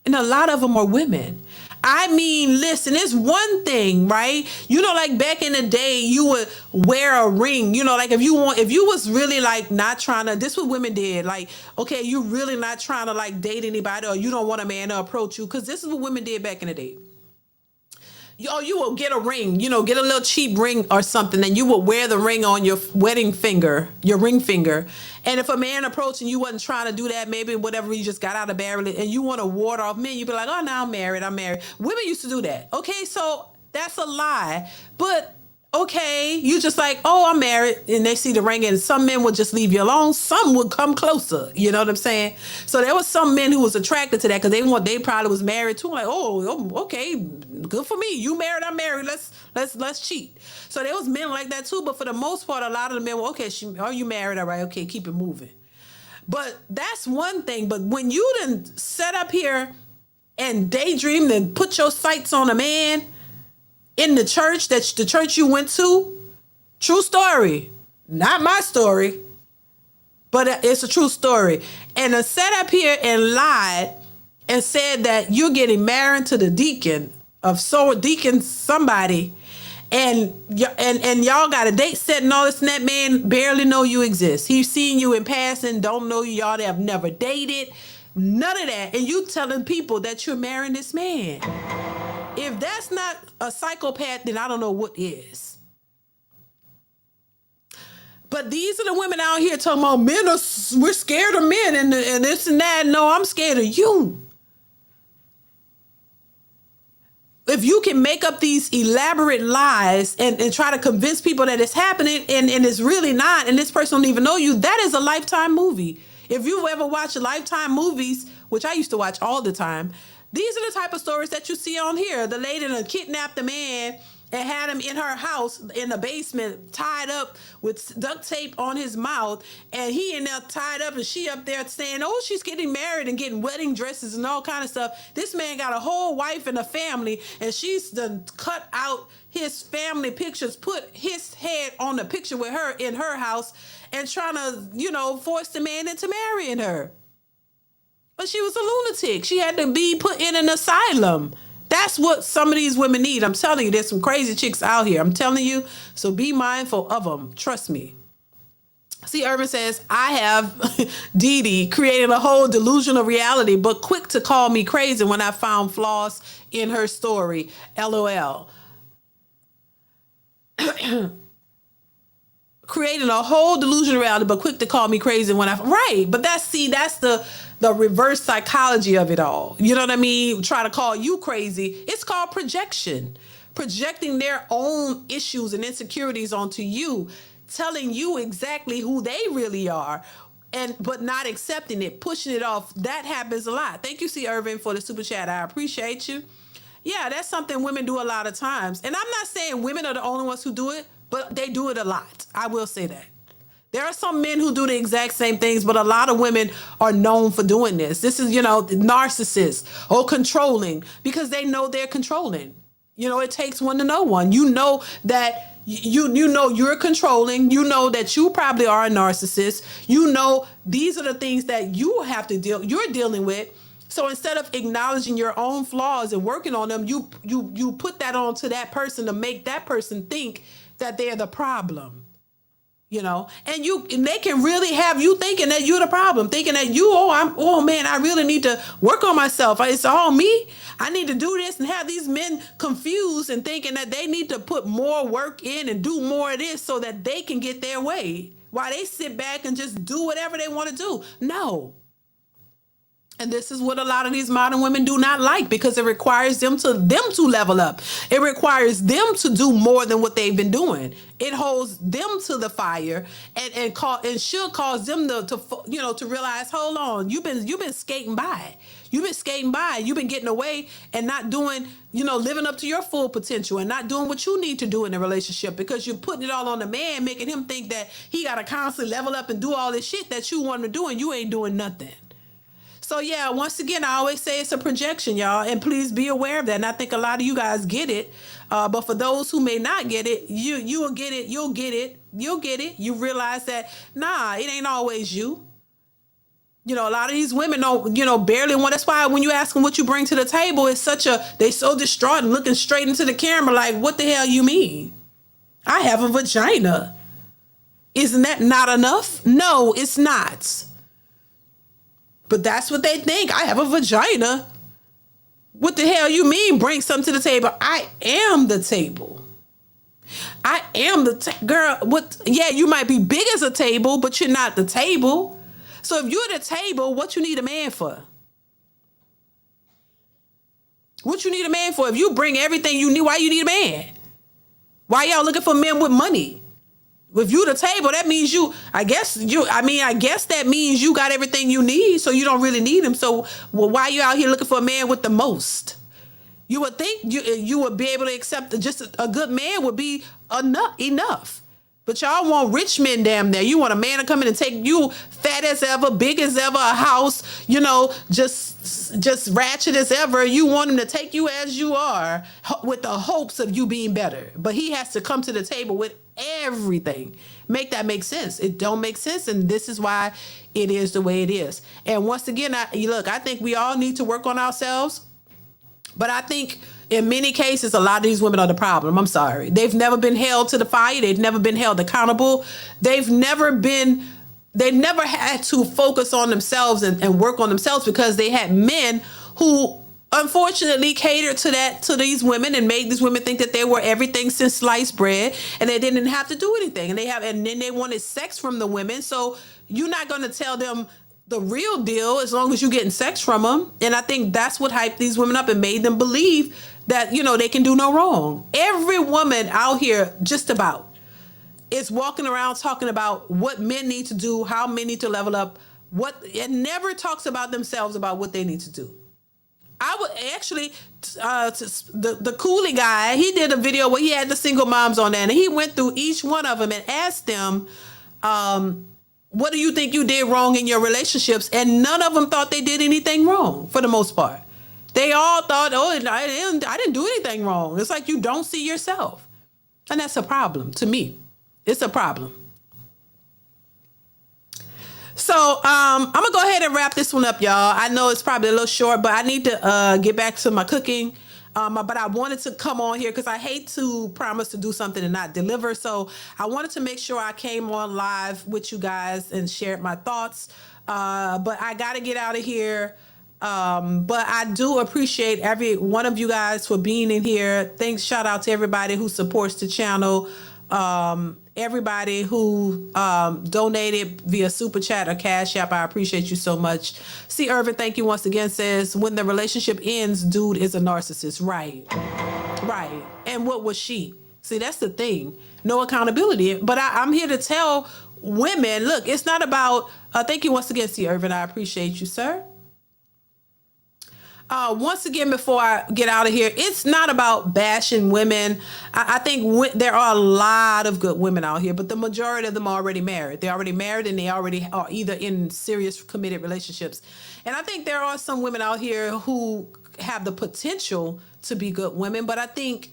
S1: And a lot of them are women. I mean, listen, it's one thing, right? You know, like back in the day, you would wear a ring. You know, like if you was really like not trying to, this is what women did. Like, okay, you really not trying to like date anybody, or you don't want a man to approach you, because this is what women did back in the day. You will get a ring, get a little cheap ring or something, and you will wear the ring on your wedding finger, your ring finger. And if a man approached and you wasn't trying to do that, maybe whatever, you just got out of barrel and you want to ward off men, you'd be like, oh, now I'm married. Women used to do that. Okay, so that's a lie. But okay, you just like, oh, I'm married, and they see the ring, and some men would just leave you alone. Some would come closer. You know what I'm saying? So there was some men who was attracted to that, because they probably was married too. Like, oh, okay, good for me. You married, I'm married. Let's cheat. So there was men like that too. But for the most part, a lot of the men were, okay, are you married? All right, okay, keep it moving. But that's one thing. But when you done set up here and daydream and put your sights on a man in the church, that's the church you went to, true story, not my story, but it's a true story. And set up here and lied and said that you're getting married to the deacon somebody, and y'all got a date set and all this, and that man barely know you exist. He's seen you in passing, don't know you, y'all have never dated, none of that, and you telling people that you're marrying this man. If that's not a psychopath, then I don't know what is. But these are the women out here talking about we're scared of men and this and that. No, I'm scared of you. If you can make up these elaborate lies and try to convince people that it's happening and it's really not, and this person don't even know you, that is a Lifetime movie. If you've ever watched Lifetime movies, which I used to watch all the time, these are the type of stories that you see on here. The lady that kidnapped the man and had him in her house in the basement, tied up with duct tape on his mouth, and he in there tied up, and she up there saying, oh, she's getting married and getting wedding dresses and all kind of stuff. This man got a whole wife and a family, and she's done cut out his family pictures, put his head on the picture with her in her house, and trying to, force the man into marrying her. But she was a lunatic. She had to be put in an asylum. That's what some of these women need. I'm telling you, there's some crazy chicks out here. I'm telling you. So be mindful of them. Trust me. See, Irvin says, I have DeeDee created a whole delusional reality, but quick to call me crazy when I found flaws in her story. LOL. Creating a whole delusional reality, but quick to call me crazy when right. But that's the reverse psychology of it all. You know what I mean? Try to call you crazy. It's called projection. Projecting their own issues and insecurities onto you, telling you exactly who they really are, but not accepting it, pushing it off. That happens a lot. Thank you, C. Irvin, for the super chat. I appreciate you. Yeah, that's something women do a lot of times. And I'm not saying women are the only ones who do it, but they do it a lot. I will say that. There are some men who do the exact same things, but a lot of women are known for doing this. This is, narcissists or controlling because they know they're controlling. It takes one to know one. You know that you know you're controlling. You know that you probably are a narcissist. You know these are the things that you're dealing with. So instead of acknowledging your own flaws and working on them, you put that onto that person to make that person think that they're the problem. And they can really have you thinking that you're the problem, thinking that man, I really need to work on myself. It's all me. I need to do this, and have these men confused and thinking that they need to put more work in and do more of this so that they can get their way while they sit back and just do whatever they want to do. No. And this is what a lot of these modern women do not like, because it requires them to level up. It requires them to do more than what they've been doing. It holds them to the fire and should cause them to realize, hold on, you've been skating by. You've been skating by. You've been getting away and not doing, living up to your full potential and not doing what you need to do in a relationship, because you're putting it all on the man, making him think that he got to constantly level up and do all this shit that you want him to do, and you ain't doing nothing. So yeah, once again, I always say it's a projection, y'all, and please be aware of that. And I think a lot of you guys get it, but for those who may not get it, you will get it. You'll get it. You'll get it. You realize that it ain't always you. A lot of these women don't, barely want. That's why when you ask them what you bring to the table, it's they so distraught and looking straight into the camera like, what the hell you mean? I have a vagina. Isn't that not enough? No, it's not. But that's what they think. I have a vagina. What the hell you mean bring something to the table? I am the table. I am the girl. What? Yeah, you might be big as a table, but you're not the table. So if you're the table, what you need a man for? What you need a man for? If you bring everything you need, why you need a man? Why y'all looking for men with money? If you the table, that means I guess that means you got everything you need, so you don't really need him. So why you out here looking for a man with the most? You would think you would be able to accept just a good man would be enough. But y'all want rich men damn there. You want a man to come in and take you fat as ever, big as ever, a house, just ratchet as ever. You want him to take you as you are with the hopes of you being better. But he has to come to the table with everything. Make that make sense. It don't make sense. And this is why it is the way it is. And once again, I think we all need to work on ourselves. But I think in many cases, a lot of these women are the problem. I'm sorry. They've never been held to the fire. They've never been held accountable. They've never had to focus on themselves and work on themselves, because they had men who unfortunately catered to these women and made these women think that they were everything since sliced bread, and they didn't have to do anything. And then they wanted sex from the women. So you're not going to tell them the real deal as long as you're getting sex from them. And I think that's what hyped these women up and made them believe that, they can do no wrong. Every woman out here just about is walking around talking about what men need to do, how men need to level up. It never talks about themselves, about what they need to do. I would actually, the Cooley guy, he did a video where he had the single moms on there, and he went through each one of them and asked them, what do you think you did wrong in your relationships? And none of them thought they did anything wrong, for the most part. They all thought, I didn't do anything wrong. It's like you don't see yourself. And that's a problem to me. It's a problem. So I'm going to go ahead and wrap this one up, y'all. I know it's probably a little short, but I need to get back to my cooking. But I wanted to come on here because I hate to promise to do something and not deliver. So I wanted to make sure I came on live with you guys and shared my thoughts. But I got to get out of here. But I do appreciate every one of you guys for being in here. Thanks. Shout out to everybody who supports the channel. Everybody who donated via Superchat or Cashapp, I appreciate you so much. C. Irvin, thank you once again, says, when the relationship ends, dude is a narcissist. Right. And what was she? See, that's the thing. No accountability. But I'm here to tell women, look, it's not about, thank you once again, C. Irvin. I appreciate you, sir. Once again, before I get out of here, it's not about bashing women. I think there are a lot of good women out here, but the majority of them are already married. They're already married and they already are either in serious committed relationships. And I think there are some women out here who have the potential to be good women, but I think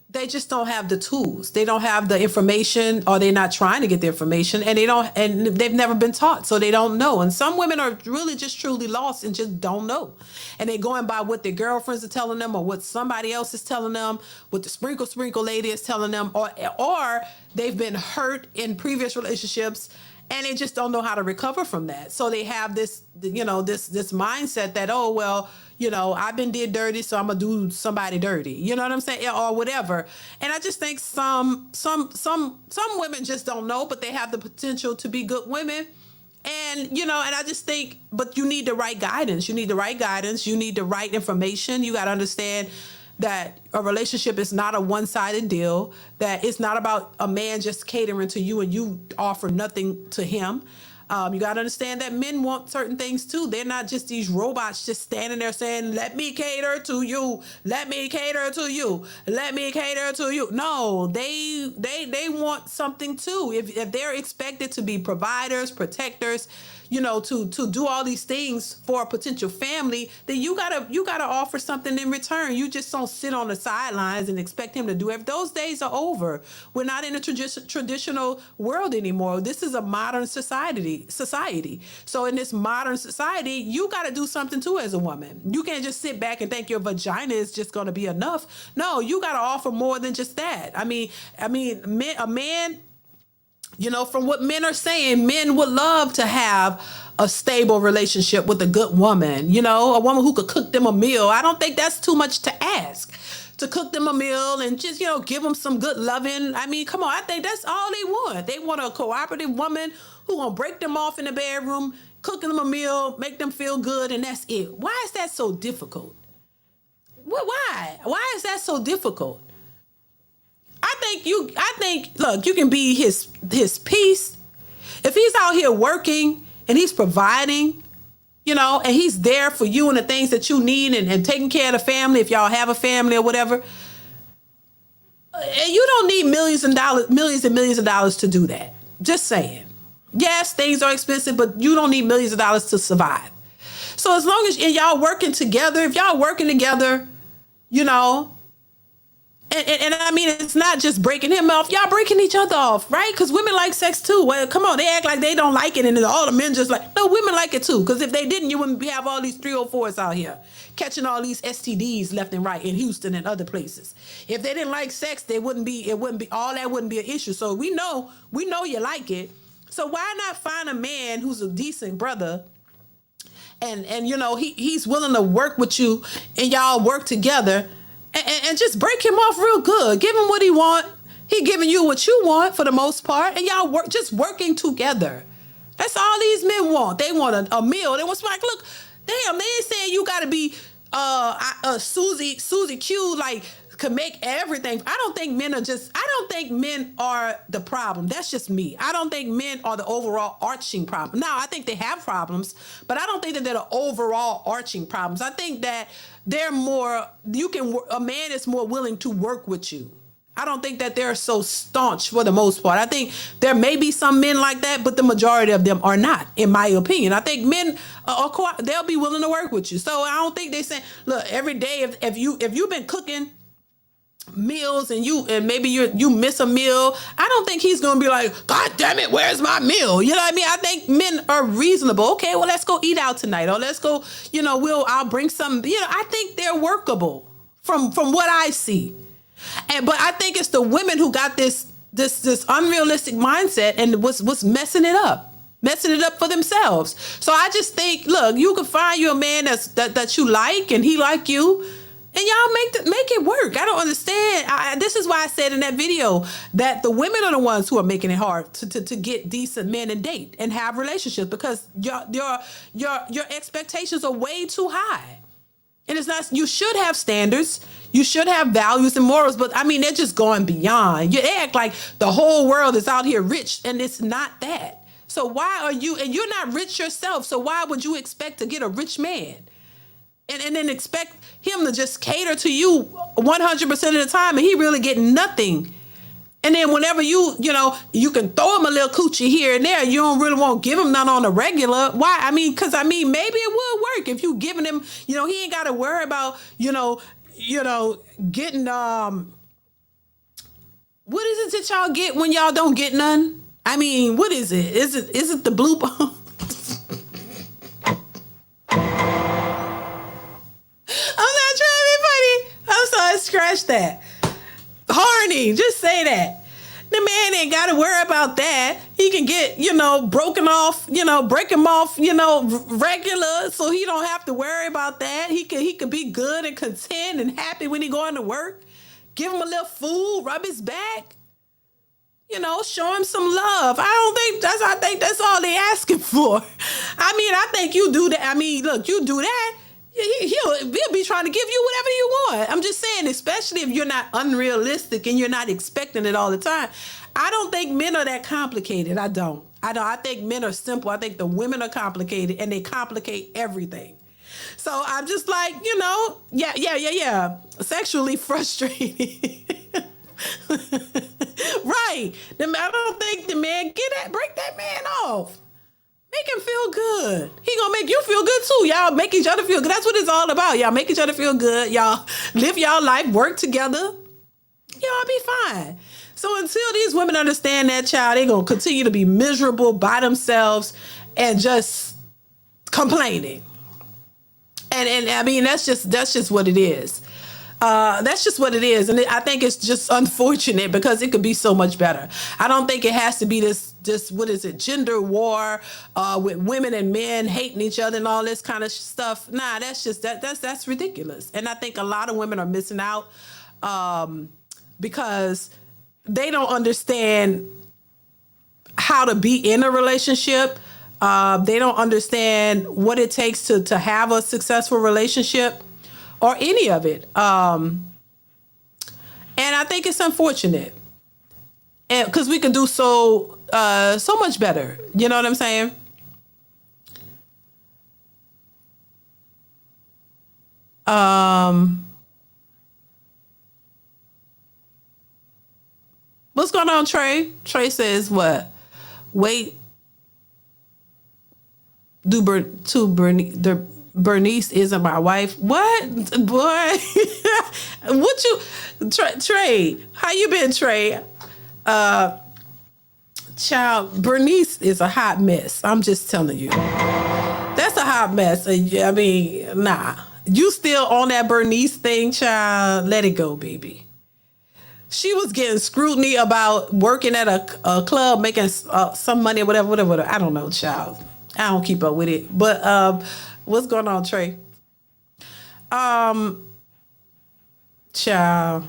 S1: they just don't have the tools. They don't have the information, or they're not trying to get the information, and they've never been taught, so they don't know. And some women are really just truly lost and just don't know. And they're going by what their girlfriends are telling them, or what somebody else is telling them, what the sprinkle lady is telling them, or they've been hurt in previous relationships and they just don't know how to recover from that. So they have this, this mindset that, oh, well, I've been did dirty, so I'm gonna do somebody dirty. You know what I'm saying? Or whatever. And I just think some women just don't know, but they have the potential to be good women. And, and I just think, but you need the right guidance. You need the right guidance. You need the right information. You got to understand that a relationship is not a one-sided deal, that it's not about a man just catering to you and you offer nothing to him. You got to understand that men want certain things too. They're not just these robots just standing there saying, let me cater to you. Let me cater to you. Let me cater to you. No, they want something too. If they're expected to be providers, protectors, to do all these things for a potential family, then you gotta offer something in return. You just don't sit on the sidelines and expect him to do it. Those days are over. We're not in a traditional world anymore. This is a modern society. So in this modern society, you gotta do something too as a woman. You can't just sit back and think your vagina is just gonna be enough. No, you gotta offer more than just that. A man, from what men are saying, men would love to have a stable relationship with a good woman, a woman who could cook them a meal. I don't think that's too much to ask, to cook them a meal and just, give them some good loving. I mean, come on, I think that's all they want. They want a cooperative woman who gonna break them off in the bedroom, cooking them a meal, make them feel good, and that's it. Why is that so difficult? Why? Why is that so difficult? Look, you can be his piece. If he's out here working and he's providing, and he's there for you and the things that you need and taking care of the family, if y'all have a family or whatever, and you don't need millions and millions of dollars to do that. Just saying. Yes, things are expensive, but you don't need millions of dollars to survive. So as long as y'all working together, if y'all working together, And I mean, it's not just breaking him off. Y'all breaking each other off, right? Because women like sex too. Well, come on, they act like they don't like it, and then all the men just like, no, women like it too. Because if they didn't, you wouldn't have all these 304s out here catching all these STDs left and right in Houston and other places. If they didn't like sex, it wouldn't be an issue. So we know you like it. So why not find a man who's a decent brother? And he's willing to work with you, and y'all work together. And just break him off real good. Give him what he want. He giving you what you want for the most part. And y'all working together. That's all these men want. They want a meal. They want somebody, look, damn, they ain't saying you got to be Susie Q, like, can make everything. I don't think men are the problem. That's just me. I don't think men are the overall arching problem. Now, I think they have problems, but I don't think that they're the overall arching problems. I think that they're more, a man is more willing to work with you. I don't think that they're so staunch for the most part. I think there may be some men like that, but the majority of them are not, in my opinion. I think men they'll be willing to work with you. So I don't think they say, look, every day if you've been cooking meals and maybe you miss a meal, I don't think he's gonna be like, God damn it, where's my meal? You know what I mean? I think men are reasonable. Okay, well, let's go eat out tonight, or let's go, I'll bring some, I think they're workable from what I see. But I think it's the women who got this unrealistic mindset and was messing it up for themselves. So I just think, look, you can find you a man that you like and he like you, and y'all make it work. I don't understand. This is why I said in that video that the women are the ones who are making it hard to get decent men and date and have relationships, because your expectations are way too high. And it's not, you should have standards, you should have values and morals, but I mean, they're just going beyond. They act like the whole world is out here rich, and it's not that. So why are you, and you're not rich yourself, so why would you expect to get a rich man? and then expect him to just cater to you 100% of the time, and he really getting nothing. And then whenever you can throw him a little coochie here and there, you don't really want to give him none on a regular. Why? I mean, because maybe it would work if you giving him, he ain't got to worry about, getting, what is it that y'all get when y'all don't get none? I mean, what is it? Is it the blue ball? I'm not trying to be funny. I'm sorry, scratch that. Horny, just say that. The man ain't got to worry about that. He can get, broken off, break him off, regular, so he don't have to worry about that. He could be good and content and happy when he going to work. Give him a little food, rub his back, show him some love. I think that's all they asking for. I mean, I think you do that. I mean, look, you do that. He'll be trying to give you whatever you want. I'm just saying, especially if you're not unrealistic and you're not expecting it all the time. I don't think men are that complicated. I don't. I think men are simple. I think the women are complicated and they complicate everything. So I'm just like, yeah. Sexually frustrated. Right. I don't think the man break that man off. Make him feel good. He gonna make you feel good too. Y'all make each other feel good. That's what it's all about. Y'all make each other feel good. Y'all live y'all life, work together. Y'all be fine. So until these women understand that, child, they gonna continue to be miserable by themselves and just complaining. And I mean, that's just what it is. That's just what it is. And I think it's just unfortunate because it could be so much better. I don't think it has to be this what is it, gender war with women and men hating each other and all this kind of stuff. Nah, that's ridiculous. And I think a lot of women are missing out because they don't understand how to be in a relationship. They don't understand what it takes to have a successful relationship or any of it. And I think it's unfortunate. And because we can do so much better. You know what I'm saying? What's going on, Trey? Trey says what? Wait. Bernice isn't my wife. What? Boy. What you Trey, how you been, Trey? Child, Bernice is a hot mess. I'm just telling you. That's a hot mess. I mean, nah. You still on that Bernice thing, child? Let it go, baby. She was getting scrutiny about working at a club, making some money, whatever. I don't know, child. I don't keep up with it. But what's going on, Trey? Child.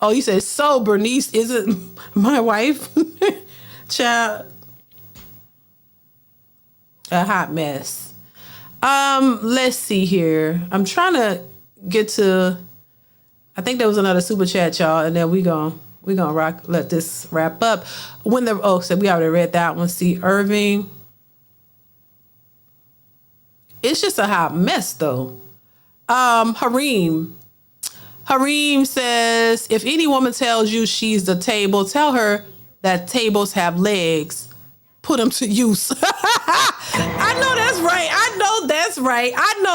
S1: Oh, you said, so Bernice isn't my wife? Child. A hot mess. Let's see here. I'm trying to get to, I think there was another super chat, y'all, and then we gonna let this wrap up. So we already read that one. See, Irving. It's just a hot mess, though. Hareem says, if any woman tells you she's the table, tell her that tables have legs. Put them to use. I know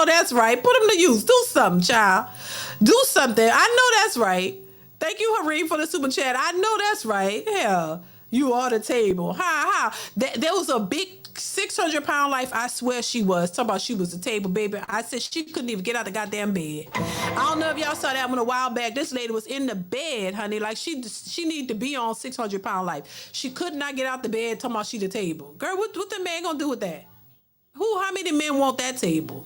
S1: that's right. Put them to use. Do something, child. Do something. I know that's right. Thank you, Hareem, for the super chat. I know that's right. Hell, you are the table. There was a big 600-pound life. I swear she was. Talking about she was the table, baby. I said she couldn't even get out the goddamn bed. I don't know if y'all saw that one a while back. This lady was in the bed, honey. Like she needed to be on 600-pound life. She could not get out the bed. Talking about she the table. Girl, what the man gonna do with that? How many men want that table?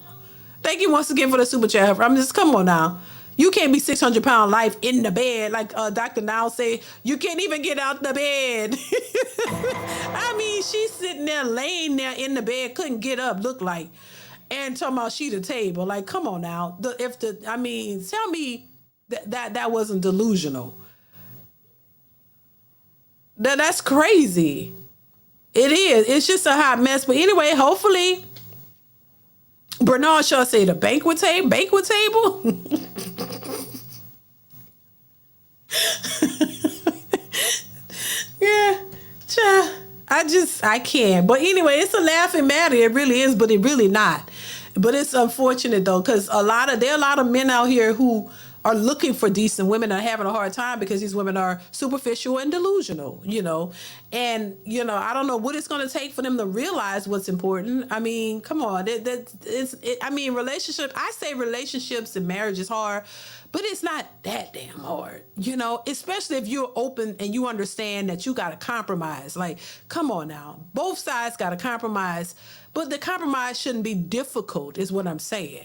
S1: Thank you once again for the super chat. I'm just, come on now. You can't be 600-pound life in the bed. Like Dr. Now say, you can't even get out the bed. I mean, she's sitting there, laying there in the bed, couldn't get up, look like, and talking about she the table. Like, come on now. Tell me that wasn't delusional. That's crazy. It is. It's just a hot mess. But anyway, hopefully, Bernard Shaw say the banquet table. Yeah, child. I can't. But anyway, it's a laughing matter. It really is, but it really not. But it's unfortunate though, because there are a lot of men out here who are looking for decent women and are having a hard time because these women are superficial and delusional, And, I don't know what it's going to take for them to realize what's important. I mean, come on. I say relationships and marriage is hard, but it's not that damn hard, especially if you're open and you understand that you got to compromise. Like, come on now. Both sides got to compromise, but the compromise shouldn't be difficult is what I'm saying.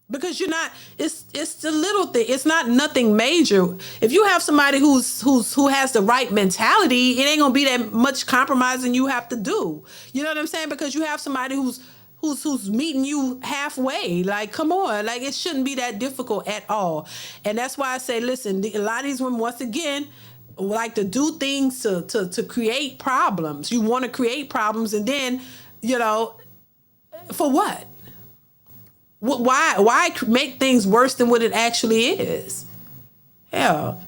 S1: Because it's the little thing. It's not nothing major. If you have somebody who has the right mentality, it ain't gonna be that much compromising you have to do. You know what I'm saying? Because you have somebody who's meeting you halfway. Like, come on. Like, it shouldn't be that difficult at all. And that's why I say, listen, a lot of these women, once again, like to do things to create problems. You want to create problems, and then, for what? Why make things worse than what it actually is? Hell.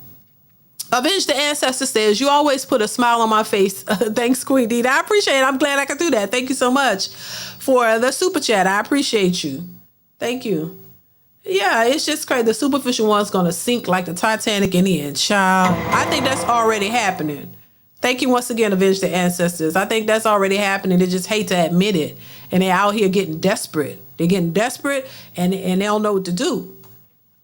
S1: Avenge the Ancestor says, you always put a smile on my face. Thanks, Queen DeeDee. I appreciate it. I'm glad I could do that. Thank you so much for the super chat. I appreciate you. Thank you. Yeah, it's just crazy. The superficial one's going to sink like the Titanic in the end, child. I think that's already happening. Thank you once again, Avenge the Ancestors. I think that's already happening. They just hate to admit it. And they're out here getting desperate. They're getting desperate and they don't know what to do.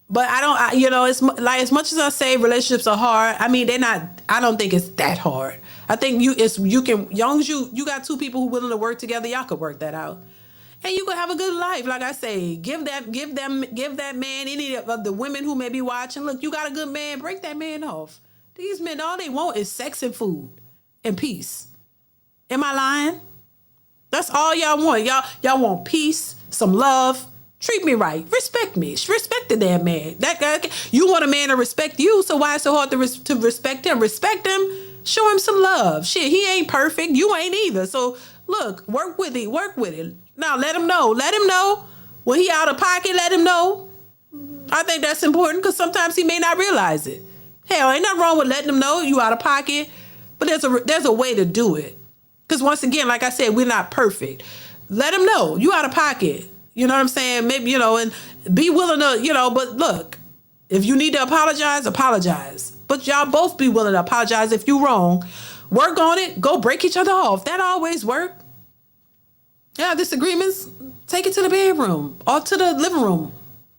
S1: But it's like, as much as I say relationships are hard, I mean, I don't think it's that hard. I think you got two people who are willing to work together, y'all could work that out. And you could have a good life. Like I say, give that man, any of the women who may be watching, look, you got a good man, break that man off. These men, all they want is sex and food and peace. Am I lying? That's all y'all want. Y'all want peace, some love. Treat me right. Respect me. Respect the damn man. That guy. You want a man to respect you, so why is it so hard to respect him? Respect him. Show him some love. Shit, he ain't perfect. You ain't either. So look, work with it. Work with it. Now let him know. Let him know when he out of pocket. Let him know. I think that's important because sometimes he may not realize it. Hell, ain't nothing wrong with letting him know you out of pocket, but there's a way to do it. Because once again, like I said, we're not perfect. Let him know you out of pocket. You know what I'm saying? Maybe, and be willing to, but look, if you need to apologize, apologize. But y'all both be willing to apologize if you're wrong. Work on it. Go break each other off. That always work. Yeah, disagreements, take it to the bedroom or to the living room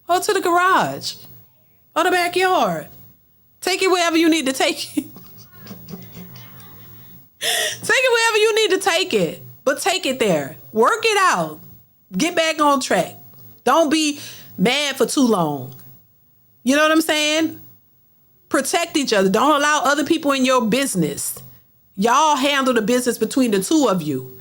S1: or to the garage or the backyard. Take it wherever you need to take it. Take it wherever you need to take it, but take it there. Work it out. Get back on track. Don't be mad for too long. You know what I'm saying? Protect each other. Don't allow other people in your business. Y'all handle the business between the two of you.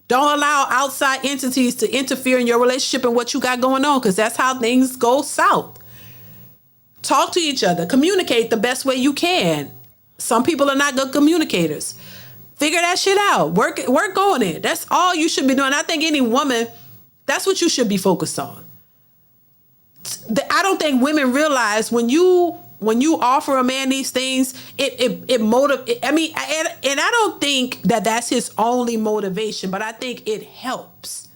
S1: Don't allow outside entities to interfere in your relationship and what you got going on, because that's how things go south. Talk to each other. Communicate the best way you can. Some people are not good communicators. Figure that shit out. Work on it. That's all you should be doing. I think any woman, that's what you should be focused on. I don't think women realize when you offer a man these things, it motivates. I mean, and I don't think that that's his only motivation, but I think it helps.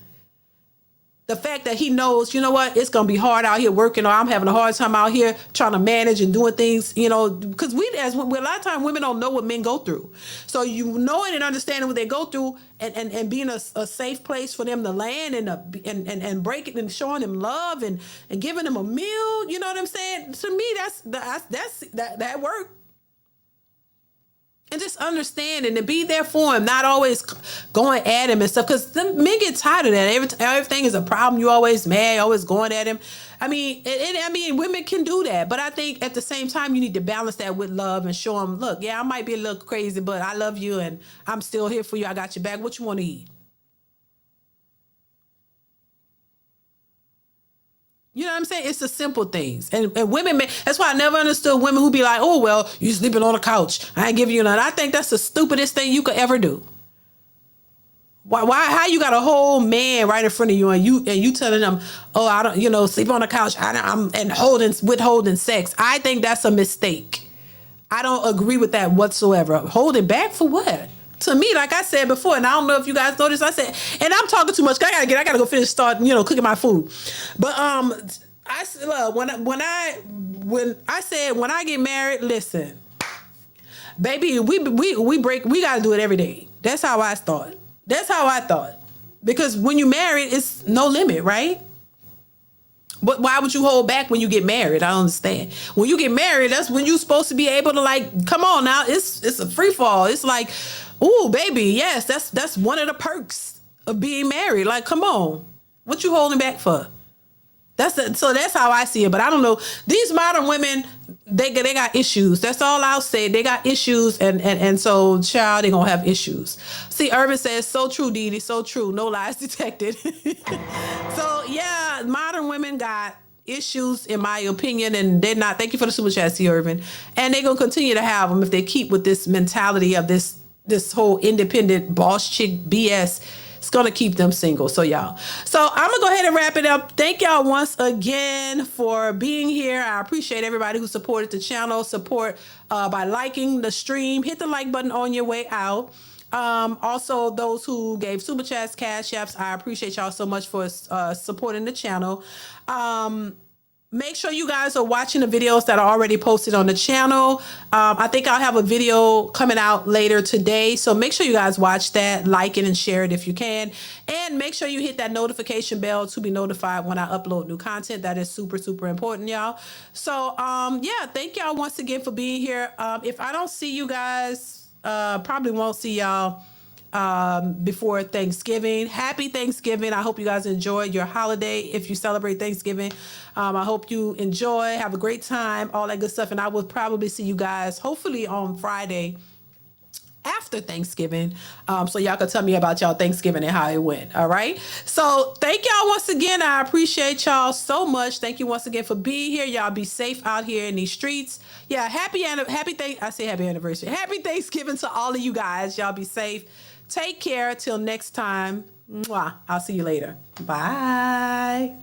S1: The fact that he knows, you know what, it's going to be hard out here working, or I'm having a hard time out here trying to manage and doing things, because a lot of times women don't know what men go through. So you knowing and understanding what they go through and being a safe place for them to land and break it and showing them love and giving them a meal, you know what I'm saying? To me, that work. And just understanding and be there for him, not always going at him and stuff. Because men get tired of that. Everything is a problem. You always mad, always going at him. I mean, women can do that. But I think at the same time, you need to balance that with love and show them, look, yeah, I might be a little crazy, but I love you and I'm still here for you. I got your back. What you want to eat? You know what I'm saying? It's the simple things. And women, that's why I never understood women who be like, oh, well, you sleeping on the couch. I ain't giving you nothing. I think that's the stupidest thing you could ever do. Why? How you got a whole man right in front of you and you telling them, oh, I don't, sleep on the couch. I'm and withholding sex. I think that's a mistake. I don't agree with that whatsoever. Holding back for what? To me, like I said before, and I don't know if you guys noticed, I said, and I'm talking too much. I gotta go finish cooking my food. But I said, look, when I said when I get married, listen, baby, we gotta do it every day. That's how I thought. Because when you married, it's no limit, right? But why would you hold back when you get married? I don't understand. When you get married, that's when you're supposed to be able to, like, come on now. It's a free fall. It's like, ooh, baby, yes, that's one of the perks of being married. Like, come on. What you holding back for? So that's how I see it. But I don't know. These modern women, they got issues. That's all I'll say. They got issues, and so, child, they gonna have issues. See, Urban says, so true, DeeDee, so true. No lies detected. So yeah, modern women got issues, in my opinion, and they're not. Thank you for the super chat, C. Urban, and they're gonna continue to have them if they keep with this mentality of this whole independent boss chick BS. It's going to keep them single. So y'all. So I'm going to go ahead and wrap it up. Thank y'all once again for being here. I appreciate everybody who supported the channel. Support by liking the stream. Hit the like button on your way out. Also, those who gave super chats, cash apps, I appreciate y'all so much for supporting the channel. Make sure you guys are watching the videos that are already posted on the channel. I think I'll have a video coming out later today. So make sure you guys watch that, like it, and share it if you can. And make sure you hit that notification bell to be notified when I upload new content. That is super, super important, y'all. So, yeah, thank y'all once again for being here. If I don't see you guys, probably won't see y'all before Thanksgiving. Happy Thanksgiving. I hope you guys enjoyed your holiday. If you celebrate Thanksgiving, I hope you enjoy, have a great time, all that good stuff. And I will probably see you guys hopefully on Friday after Thanksgiving, so y'all can tell me about y'all Thanksgiving and how it went. All right. So thank y'all once again. I appreciate y'all so much. Thank you once again for being here. Y'all be safe out here in these streets. Yeah. Happy anniversary. Happy Thanksgiving to all of you guys. Y'all be safe. Take care. Till next time. Mwah. I'll see you later. Bye.